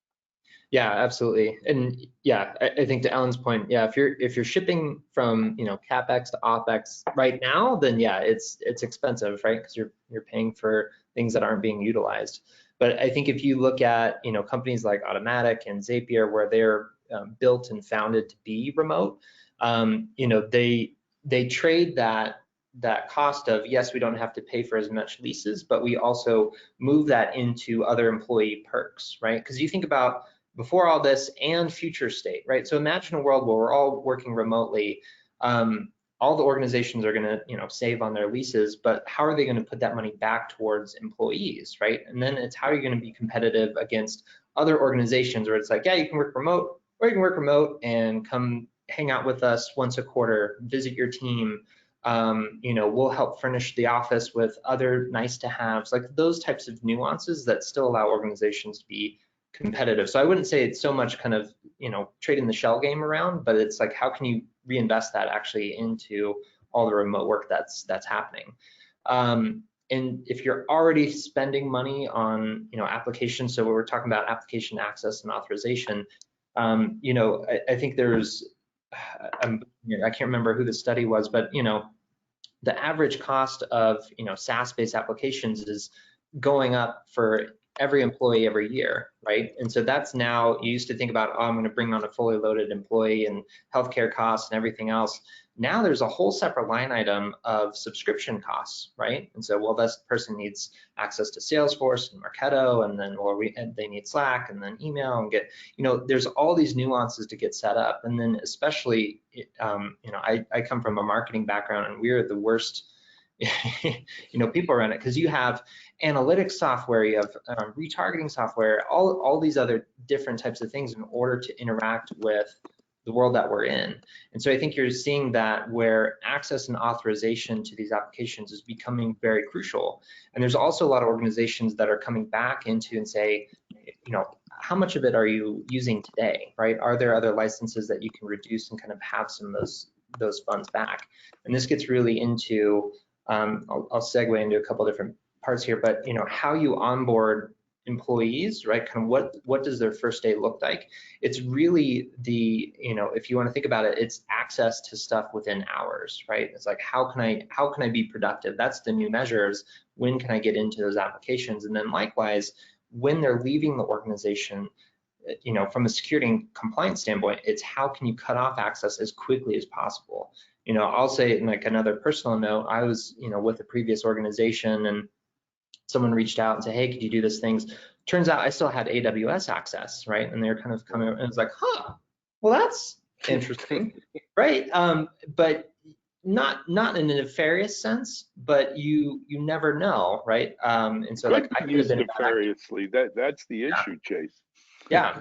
Yeah, absolutely. And yeah, I think to Alan's point, yeah, if you're shipping from CapEx to OpEx right now, then yeah, it's expensive, right? Because you're paying for things that aren't being utilized. But I think if you look at companies like Automatic and Zapier, where they're built and founded to be remote, they trade that cost of, yes, we don't have to pay for as much leases, but we also move that into other employee perks, right? Because you think about before all this and future state, right? So imagine a world where we're all working remotely. All the organizations are going to, save on their leases, but how are they going to put that money back towards employees, right? And then it's how are you going to be competitive against other organizations where it's like, yeah, you can work remote, or you can work remote and come hang out with us once a quarter, visit your team. We'll help furnish the office with other nice to haves, like those types of nuances that still allow organizations to be competitive. So I wouldn't say it's so much kind of, trading the shell game around, but it's like, how can you reinvest that actually into all the remote work that's happening? And if you're already spending money on, applications, so we're talking about application access and authorization, I think there's, I can't remember who the study was, but, the average cost of, SaaS-based applications is going up for every employee every year, right? And so that's now, you used to think about, oh, I'm going to bring on a fully loaded employee and healthcare costs and everything else. Now there's a whole separate line item of subscription costs, right? And so, well, this person needs access to Salesforce and Marketo, and then, they need Slack and then email and get, there's all these nuances to get set up. And then especially, I come from a marketing background, and we're the worst people around it, because you have analytics software, you have retargeting software, all these other different types of things in order to interact with the world that we're in. And so I think you're seeing that where access and authorization to these applications is becoming very crucial. And there's also a lot of organizations that are coming back into and say, how much of it are you using today, right? Are there other licenses that you can reduce and kind of have some of those funds back? And this gets really into, I'll segue into a couple different parts here, but how you onboard employees, right? Kind of what does their first day look like? It's really the, if you want to think about it, it's access to stuff within hours, right? It's like, how can I be productive? That's the new measures. When can I get into those applications? And then likewise, when they're leaving the organization, from a security and compliance standpoint, it's how can you cut off access as quickly as possible? I'll say in like another personal note, I was, with a previous organization, and someone reached out and said, hey, could you do these things? Turns out I still had AWS access, right? And they're kind of coming, and it's like, well, that's interesting, right? But not in a nefarious sense, but you never know, right? And so like I could have been nefariously. That's the issue, Chase. Yeah.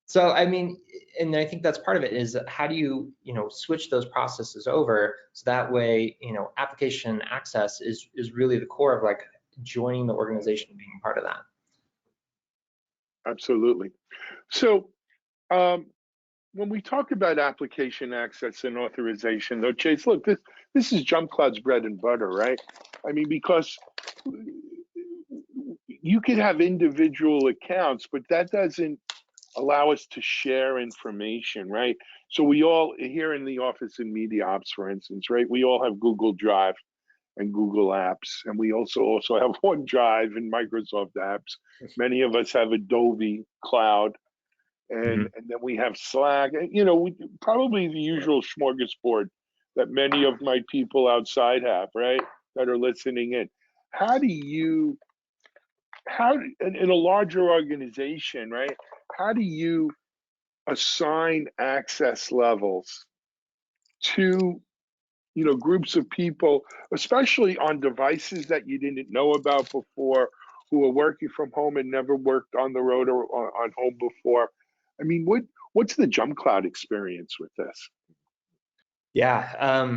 So I mean, and I think that's part of it is how do you, switch those processes over so that way, application access is really the core of like joining the organization and being part of that. Absolutely. So when we talk about application access and authorization, though, Chase, look, this is JumpCloud's bread and butter, right? I mean, because you could have individual accounts, but that doesn't allow us to share information, right? So we all, here in the office in MediaOps, for instance, right, we all have Google Drive and Google Apps, and we also have OneDrive and Microsoft Apps. Many of us have Adobe Cloud, and then we have Slack. Probably the usual smorgasbord that many of my people outside have, right, that are listening in. How in a larger organization, right, how do you assign access levels to groups of people, especially on devices that you didn't know about before, who are working from home and never worked on the road or on home before? I mean, what's the JumpCloud experience with this? Yeah,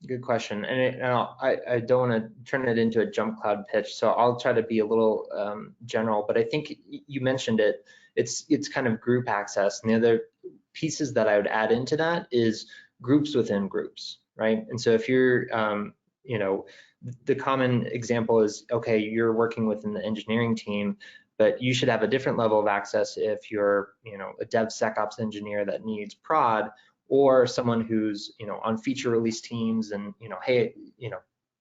good question. And I don't want to turn it into a JumpCloud pitch, so I'll try to be a little general. But I think you mentioned it. It's kind of group access, and the other pieces that I would add into that is groups within groups, right? And so if you're, the common example is, okay, you're working within the engineering team, but you should have a different level of access if you're, a DevSecOps engineer that needs prod, or someone who's, on feature release teams, and, hey,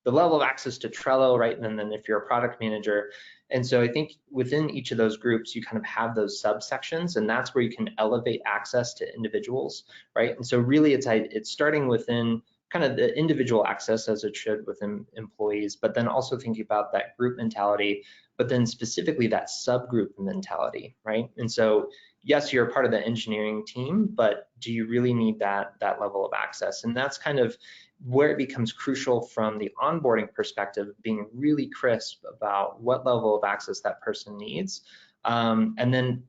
the level of access to Trello, right? And then if you're a product manager. And so I think within each of those groups, you kind of have those subsections, and that's where you can elevate access to individuals, right? And so really it's starting within kind of the individual access as it should within employees, but then also thinking about that group mentality, but then specifically that subgroup mentality, right? And so yes, you're a part of the engineering team, but do you really need that level of access? And that's kind of where it becomes crucial from the onboarding perspective, being really crisp about what level of access that person needs. And then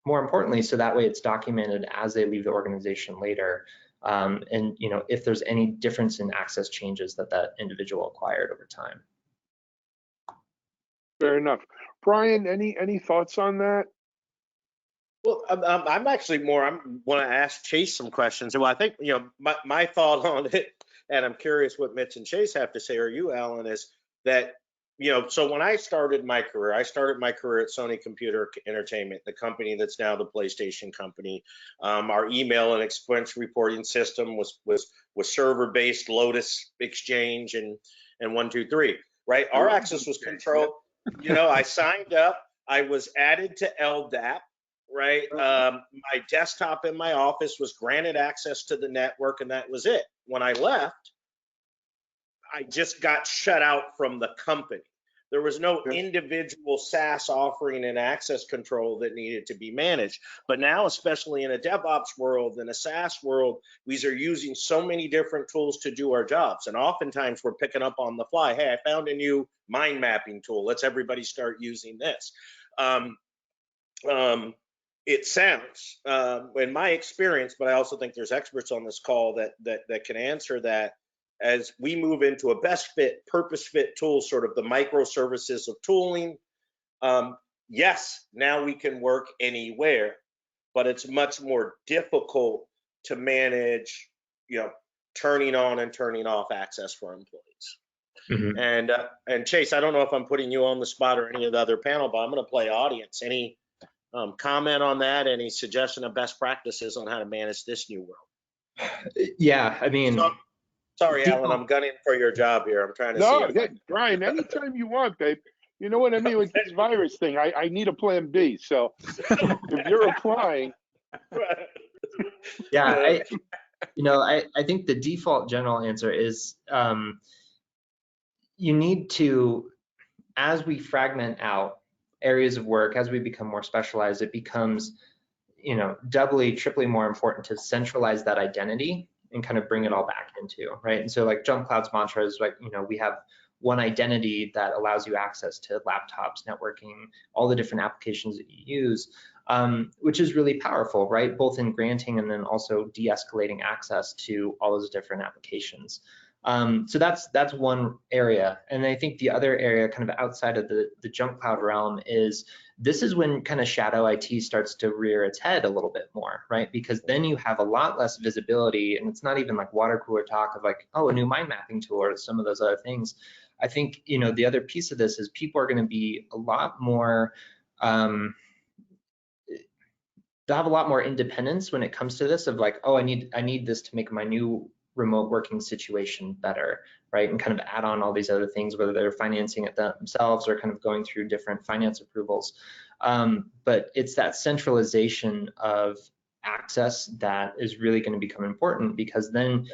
more importantly, so that way it's documented as they leave the organization later. And if there's any difference in access changes that individual acquired over time. Fair enough. Brian, any thoughts on that? Well, I'm actually I want to ask Chase some questions. Well, I think, my thought on it, and I'm curious what Mitch and Chase have to say, or you, Alan, is that, so when I started my career at Sony Computer Entertainment, the company that's now the PlayStation company. Our email and expense reporting system was server-based, Lotus Exchange, and 123, right? Our access was controlled. I signed up. I was added to LDAP. Right. My desktop in my office was granted access to the network, and that was it. When I left, I just got shut out from the company. There was no individual SaaS offering and access control that needed to be managed. But now, especially in a DevOps world and a SaaS world, we are using so many different tools to do our jobs. And oftentimes we're picking up on the fly. Hey, I found a new mind mapping tool. Let's everybody start using this. It sounds, in my experience, but I also think there's experts on this call that can answer that, as we move into a best fit, purpose fit tool, sort of the microservices of tooling. Yes, now we can work anywhere, but it's much more difficult to manage, turning on and turning off access for employees. And Chase, I don't know if I'm putting you on the spot or any of the other panel, but I'm going to play audience. Any comment on that? Any suggestion of best practices on how to manage this new world? Yeah, I mean, sorry, Alan, I'm gunning for your job here. I'm trying to see. No, Brian, anytime you want, babe. You know what I mean with this virus thing. I need a plan B. So if you're applying, yeah, I think the default general answer is you need to, as we fragment out areas of work, as we become more specialized, it becomes, doubly, triply more important to centralize that identity and kind of bring it all back into, right? And so like JumpCloud's mantra is like, we have one identity that allows you access to laptops, networking, all the different applications that you use, which is really powerful, right? Both in granting and then also de-escalating access to all those different applications. So that's one area. And I think the other area kind of outside of the JumpCloud realm is this is when kind of shadow IT starts to rear its head a little bit more, right? Because then you have a lot less visibility, and it's not even like water cooler talk of like, oh, a new mind mapping tool or some of those other things. I think, the other piece of this is people are going to be a lot more, they'll have a lot more independence when it comes to this of like, oh, I need this to make my new remote working situation better, right? And kind of add on all these other things, whether they're financing it themselves or kind of going through different finance approvals. But it's that centralization of access that is really going to become important, because then,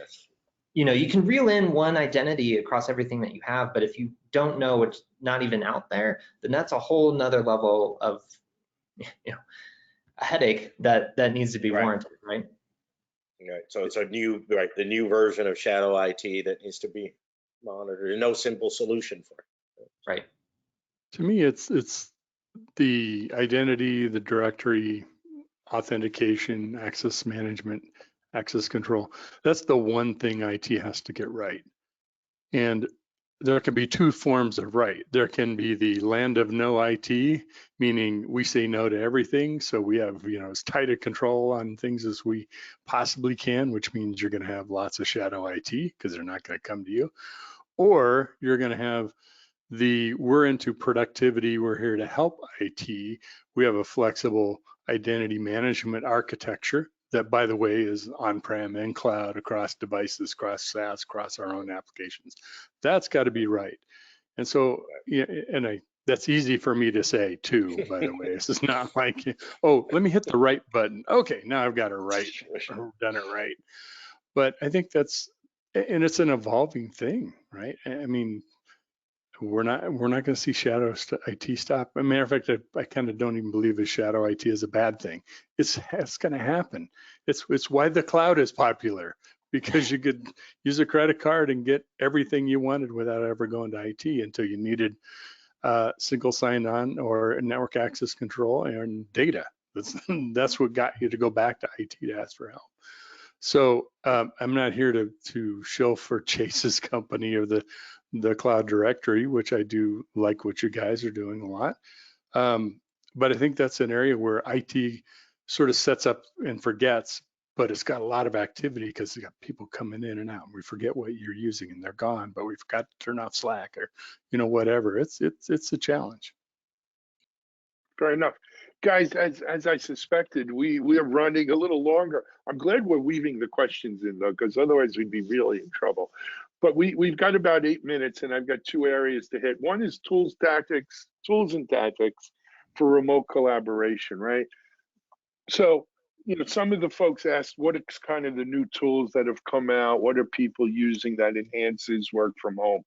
you can reel in one identity across everything that you have, but if you don't know what's not even out there, then that's a whole nother level of, a headache that needs to be warranted, right? Right. So it's the new version of shadow IT that needs to be monitored, and no simple solution for it. Right. To me, it's the identity, the directory, authentication, access management, access control. That's the one thing IT has to get right. And there can be two forms of right. There can be the land of no IT, meaning we say no to everything. So we have, as tight a control on things as we possibly can, which means you're going to have lots of shadow IT because they're not going to come to you. Or you're going to have we're into productivity, we're here to help IT. We have a flexible identity management architecture that, by the way, is on-prem and cloud, across devices, across SaaS, across our own applications. That's got to be right. And so, that's easy for me to say too, by the way. This is not like, oh, let me hit the right button. Okay, now I've got it right, or done it right. But I think and it's an evolving thing, right? I mean, we're not going to see shadow IT stop. As a matter of fact, I kind of don't even believe a shadow IT is a bad thing. It's going to happen. It's why the cloud is popular, because you could use a credit card and get everything you wanted without ever going to IT until you needed single sign-on or network access control and data. That's what got you to go back to IT to ask for help. So I'm not here to show for Chase's company or the cloud directory, which I do like what you guys are doing a lot. But I think that's an area where IT sort of sets up and forgets, but it's got a lot of activity because you got people coming in and out. We forget what you're using and they're gone, but we forgot to turn off Slack or, whatever. It's a challenge. Fair enough. Guys, as I suspected, we are running a little longer. I'm glad we're weaving the questions in, though, because otherwise we'd be really in trouble. But we've got about 8 minutes, and I've got two areas to hit. One is tools and tactics for remote collaboration, right? So, some of the folks asked, what are kind of the new tools that have come out? What are people using that enhances work from home?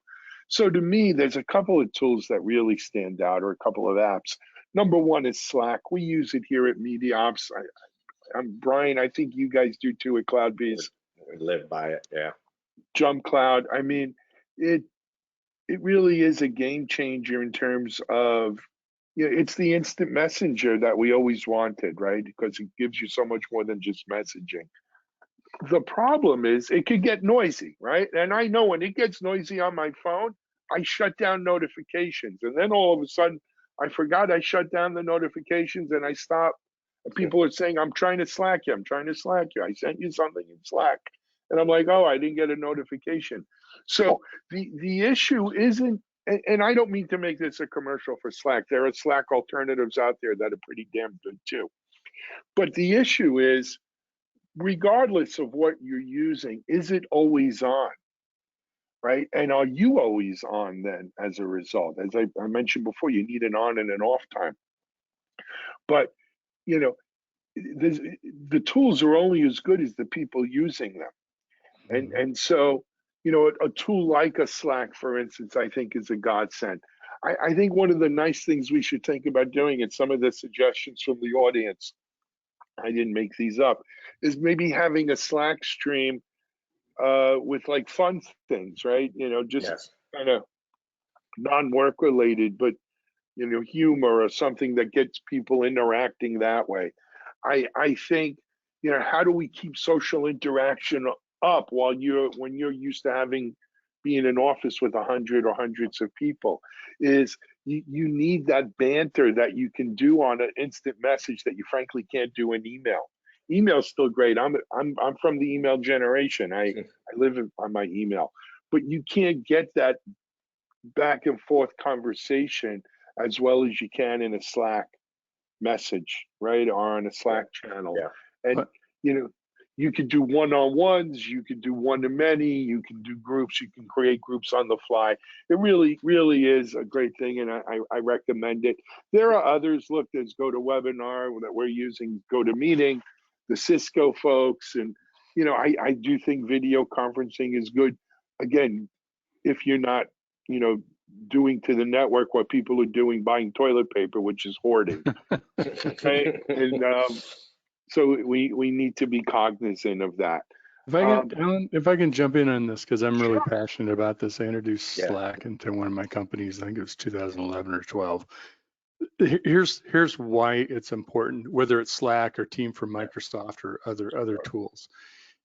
So to me, there's a couple of tools that really stand out, or a couple of apps. Number one is Slack. We use it here at MediaOps. Brian, I think you guys do too at CloudBees. We live by it, yeah. JumpCloud. I mean, it really is a game changer in terms of, it's the instant messenger that we always wanted, right? Because it gives you so much more than just messaging. The problem is it could get noisy, right? And I know when it gets noisy on my phone, I shut down notifications. And then all of a sudden, I forgot I shut down the notifications and I stopped. And people are saying, I'm trying to Slack you. I sent you something in Slack. And I'm like, oh, I didn't get a notification. So the issue isn't, and I don't mean to make this a commercial for Slack. There are Slack alternatives out there that are pretty damn good too. But the issue is, regardless of what you're using, is it always on? Right? And are you always on then as a result? As I mentioned before, you need an on and an off time. But, you know, the tools are only as good as the people using them. And so, you know, a tool like a Slack, for instance, I think is a godsend. I think one of the nice things we should think about doing, and some of the suggestions from the audience, I didn't make these up, is maybe having a Slack stream with like fun things, right? You know, just kind of non-work related, but you know, humor or something that gets people interacting that way. I think, you know, how do we keep social interaction up while when you're used to being in an office with 100 or hundreds of people? Is you need that banter that you can do on an instant message that you frankly can't do in email. Email's still great. I'm from the email generation. I live on my email, but you can't get that back and forth conversation as well as you can in a Slack message, right? Or on a Slack channel. And you know, you could do one-on-ones, you could do one-to-many, you can do groups, you can create groups on the fly. It really, really is a great thing, and I recommend it. There are others. Look, there's GoToWebinar that we're using, GoToMeeting, the Cisco folks, and you know, I do think video conferencing is good. Again, if you're not, you know, doing to the network what people are doing, buying toilet paper, which is hoarding. Right? And so we need to be cognizant of that. If I can, Alan, if I can jump in on this, because I'm really Sure. passionate about this. I introduced Slack into one of my companies. I think it was 2011 or 12. Here's why it's important, whether it's Slack or Team from Microsoft or other tools.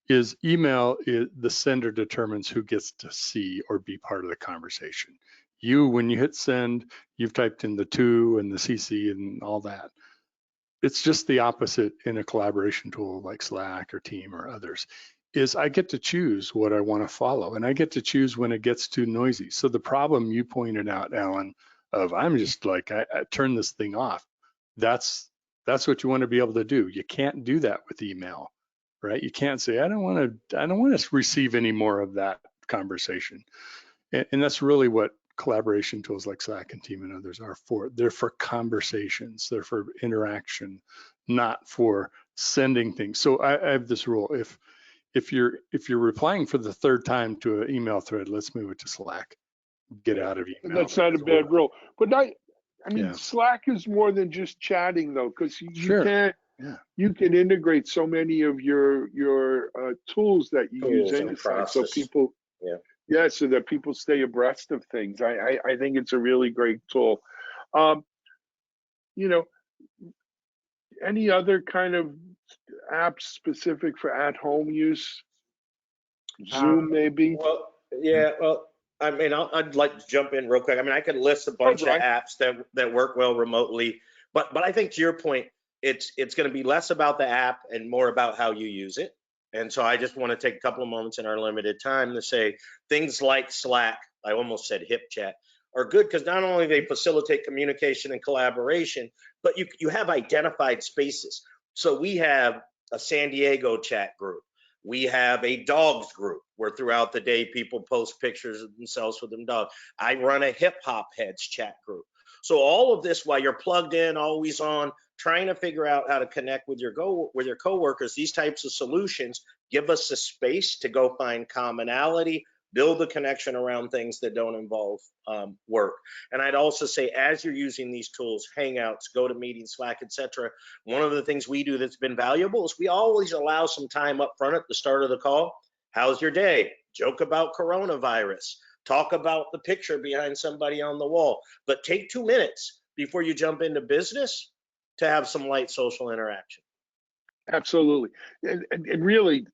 Is email, the sender determines who gets to see or be part of the conversation. When you hit send, you've typed in the to and the CC and all that. It's just the opposite in a collaboration tool like Slack or Team or others, is I get to choose what I want to follow, and I get to choose when it gets too noisy. So the problem you pointed out, Alan, of I'm just like, I turn this thing off. That's what you want to be able to do. You can't do that with email. Right? You can't say, I don't want to receive any more of that conversation. And that's really what collaboration tools like Slack and Team and others are for. They're for conversations, they're for interaction, not for sending things. So I have this rule. If you're replying for the third time to an email thread, let's move it to Slack. Get out of email. That's not a bad rule. But I mean, Slack is more than just chatting though, because you can't. You can integrate so many of your tools that you use inside, so people, so that people stay abreast of things. I think it's a really great tool. You know, any other kind of apps specific for at-home use? Zoom, maybe. Well, I mean, I'd like to jump in real quick. I mean, I could list a bunch of apps that work well remotely, but I think to your point, it's going to be less about the app and more about how you use it. And so I just want to take a couple of moments in our limited time to say things like Slack, I almost said HipChat, are good because not only they facilitate communication and collaboration, but you have identified spaces. So we have a San Diego chat group. We have a dogs group where throughout the day people post pictures of themselves with them dogs. I run a hip hop heads chat group. So all of this while you're plugged in, always on, trying to figure out how to connect with your coworkers, these types of solutions give us a space to go find commonality, build a connection around things that don't involve work. And I'd also say, as you're using these tools, Hangouts, GoToMeeting, Slack, etc., one of the things we do that's been valuable is we always allow some time up front at the start of the call. How's your day? Joke about coronavirus. Talk about the picture behind somebody on the wall. But take 2 minutes before you jump into business to have some light social interaction. Absolutely. And really,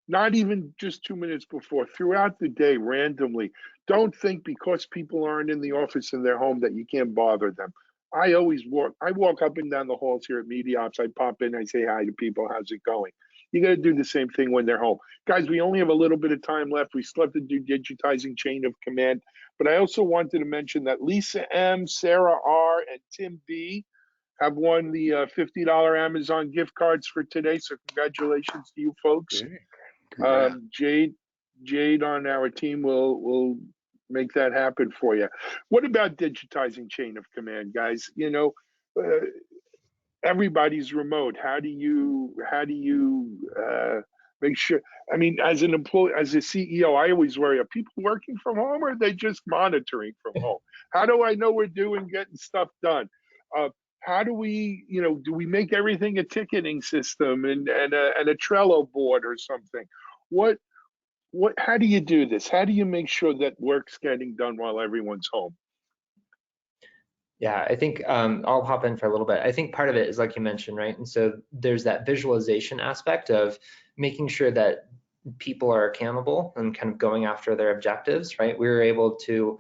not even just 2 minutes before, throughout the day, randomly. Don't think because people aren't in the office in their home that you can't bother them. I walk up and down the halls here at MediaOps. I pop in, I say hi to people, how's it going? You got to do the same thing when they're home. Guys, we only have a little bit of time left. We still have to do digitizing chain of command. But I also wanted to mention that Lisa M., Sarah R., and Tim B. have won the $50 Amazon gift cards for today. So congratulations to you folks. Jade on our team will make that happen for you. What about digitizing chain of command, guys? You know, everybody's remote. How do you make sure? I mean, as an employee, as a CEO, I always worry: are people working from home, or are they just monitoring from home? How do I know we're getting stuff done? How do we, you know, do we make everything a ticketing system and a Trello board or something? How do you do this? How do you make sure that work's getting done while everyone's home? Yeah, I think I'll hop in for a little bit. I think part of it is like you mentioned, right? And so there's that visualization aspect of making sure that people are accountable and kind of going after their objectives, right? We were able to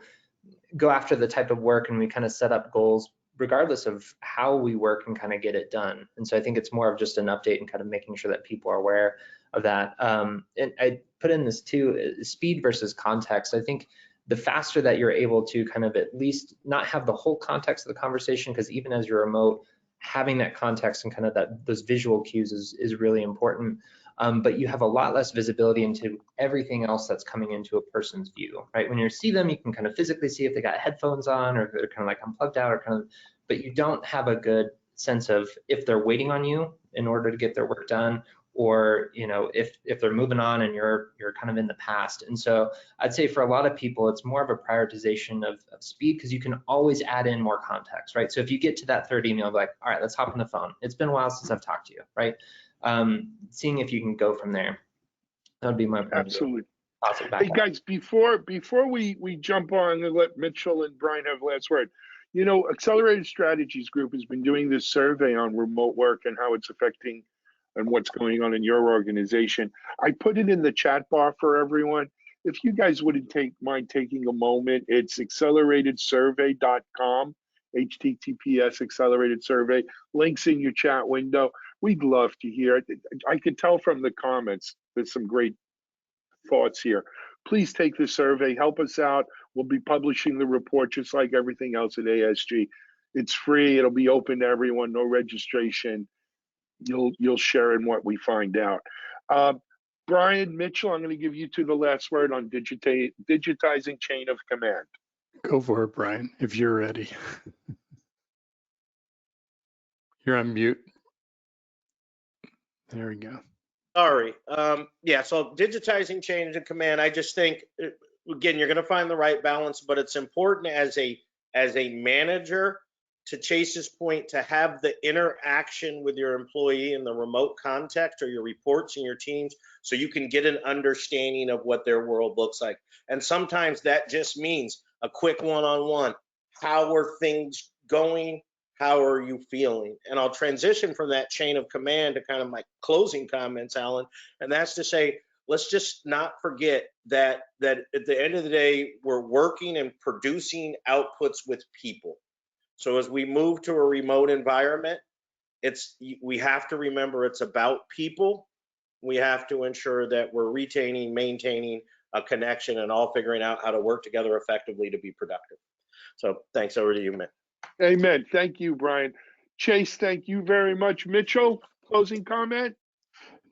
go after the type of work and we kind of set up goals regardless of how we work and kind of get it done. And so I think it's more of just an update and kind of making sure that people are aware of that. And I put in this too, speed versus context. I think the faster that you're able to kind of at least not have the whole context of the conversation, because even as you're remote, having that context and kind of those visual cues is really important. But you have a lot less visibility into everything else that's coming into a person's view, right? When you see them, you can kind of physically see if they got headphones on or if they're kind of like unplugged out or kind of, but you don't have a good sense of if they're waiting on you in order to get their work done, or you know, if they're moving on and you're kind of in the past. And so I'd say for a lot of people, it's more of a prioritization of speed, because you can always add in more context, right? So if you get to that third email, like, all right, let's hop on the phone. It's been a while since I've talked to you, right? Seeing if you can go from there. That would be my point. Absolutely. Hey guys, before we jump on and let Mitchell and Brian have last word, you know, Accelerated Strategies Group has been doing this survey on remote work and how it's affecting and what's going on in your organization. I put it in the chat bar for everyone. If you guys wouldn't mind taking a moment, it's acceleratedsurvey.com, HTTPS accelerated survey, links in your chat window. We'd love to hear it. I could tell from the comments there's some great thoughts here. Please take the survey, help us out. We'll be publishing the report just like everything else at ASG. It's free, it'll be open to everyone, no registration. You'll share in what we find out. Brian, Mitchell, I'm going to give you two the last word on digitizing chain of command. Go for it, Brian, if you're ready. You're on mute. There we go. Sorry. Yeah, so digitizing chain of command, I just think, again, you're going to find the right balance, but it's important as a manager, to Chase's point, to have the interaction with your employee in the remote context or your reports and your teams, so you can get an understanding of what their world looks like. And sometimes that just means a quick one-on-one. How are things going? How are you feeling? And I'll transition from that chain of command to kind of my closing comments, Alan. And that's to say, let's just not forget that at the end of the day, we're working and producing outputs with people. So as we move to a remote environment, we have to remember it's about people. We have to ensure that we're retaining, maintaining a connection, and all figuring out how to work together effectively to be productive. So thanks. Over to you, Mitch. Amen. Thank you, Brian. Chase, thank you very much. Mitchell, closing comment?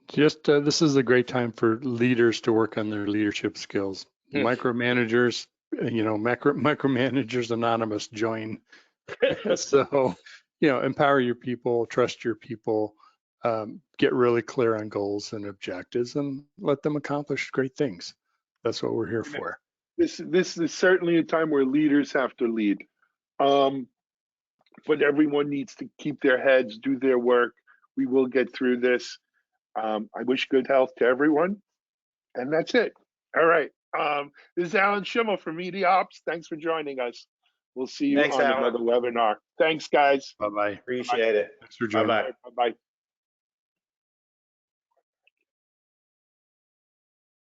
Just this is a great time for leaders to work on their leadership skills. Micromanagers, you know, Micromanagers Anonymous, join. So, you know, empower your people, trust your people, get really clear on goals and objectives, and let them accomplish great things. That's what we're here for. This is certainly a time where leaders have to lead. But everyone needs to keep their heads, do their work. We will get through this. I wish good health to everyone. And that's it. All right. This is Alan Shimel from MediaOps. Thanks for joining us. We'll see you on another webinar. Thanks, guys. Bye-bye. Appreciate it. Thanks for joining. Bye-bye. Bye-bye.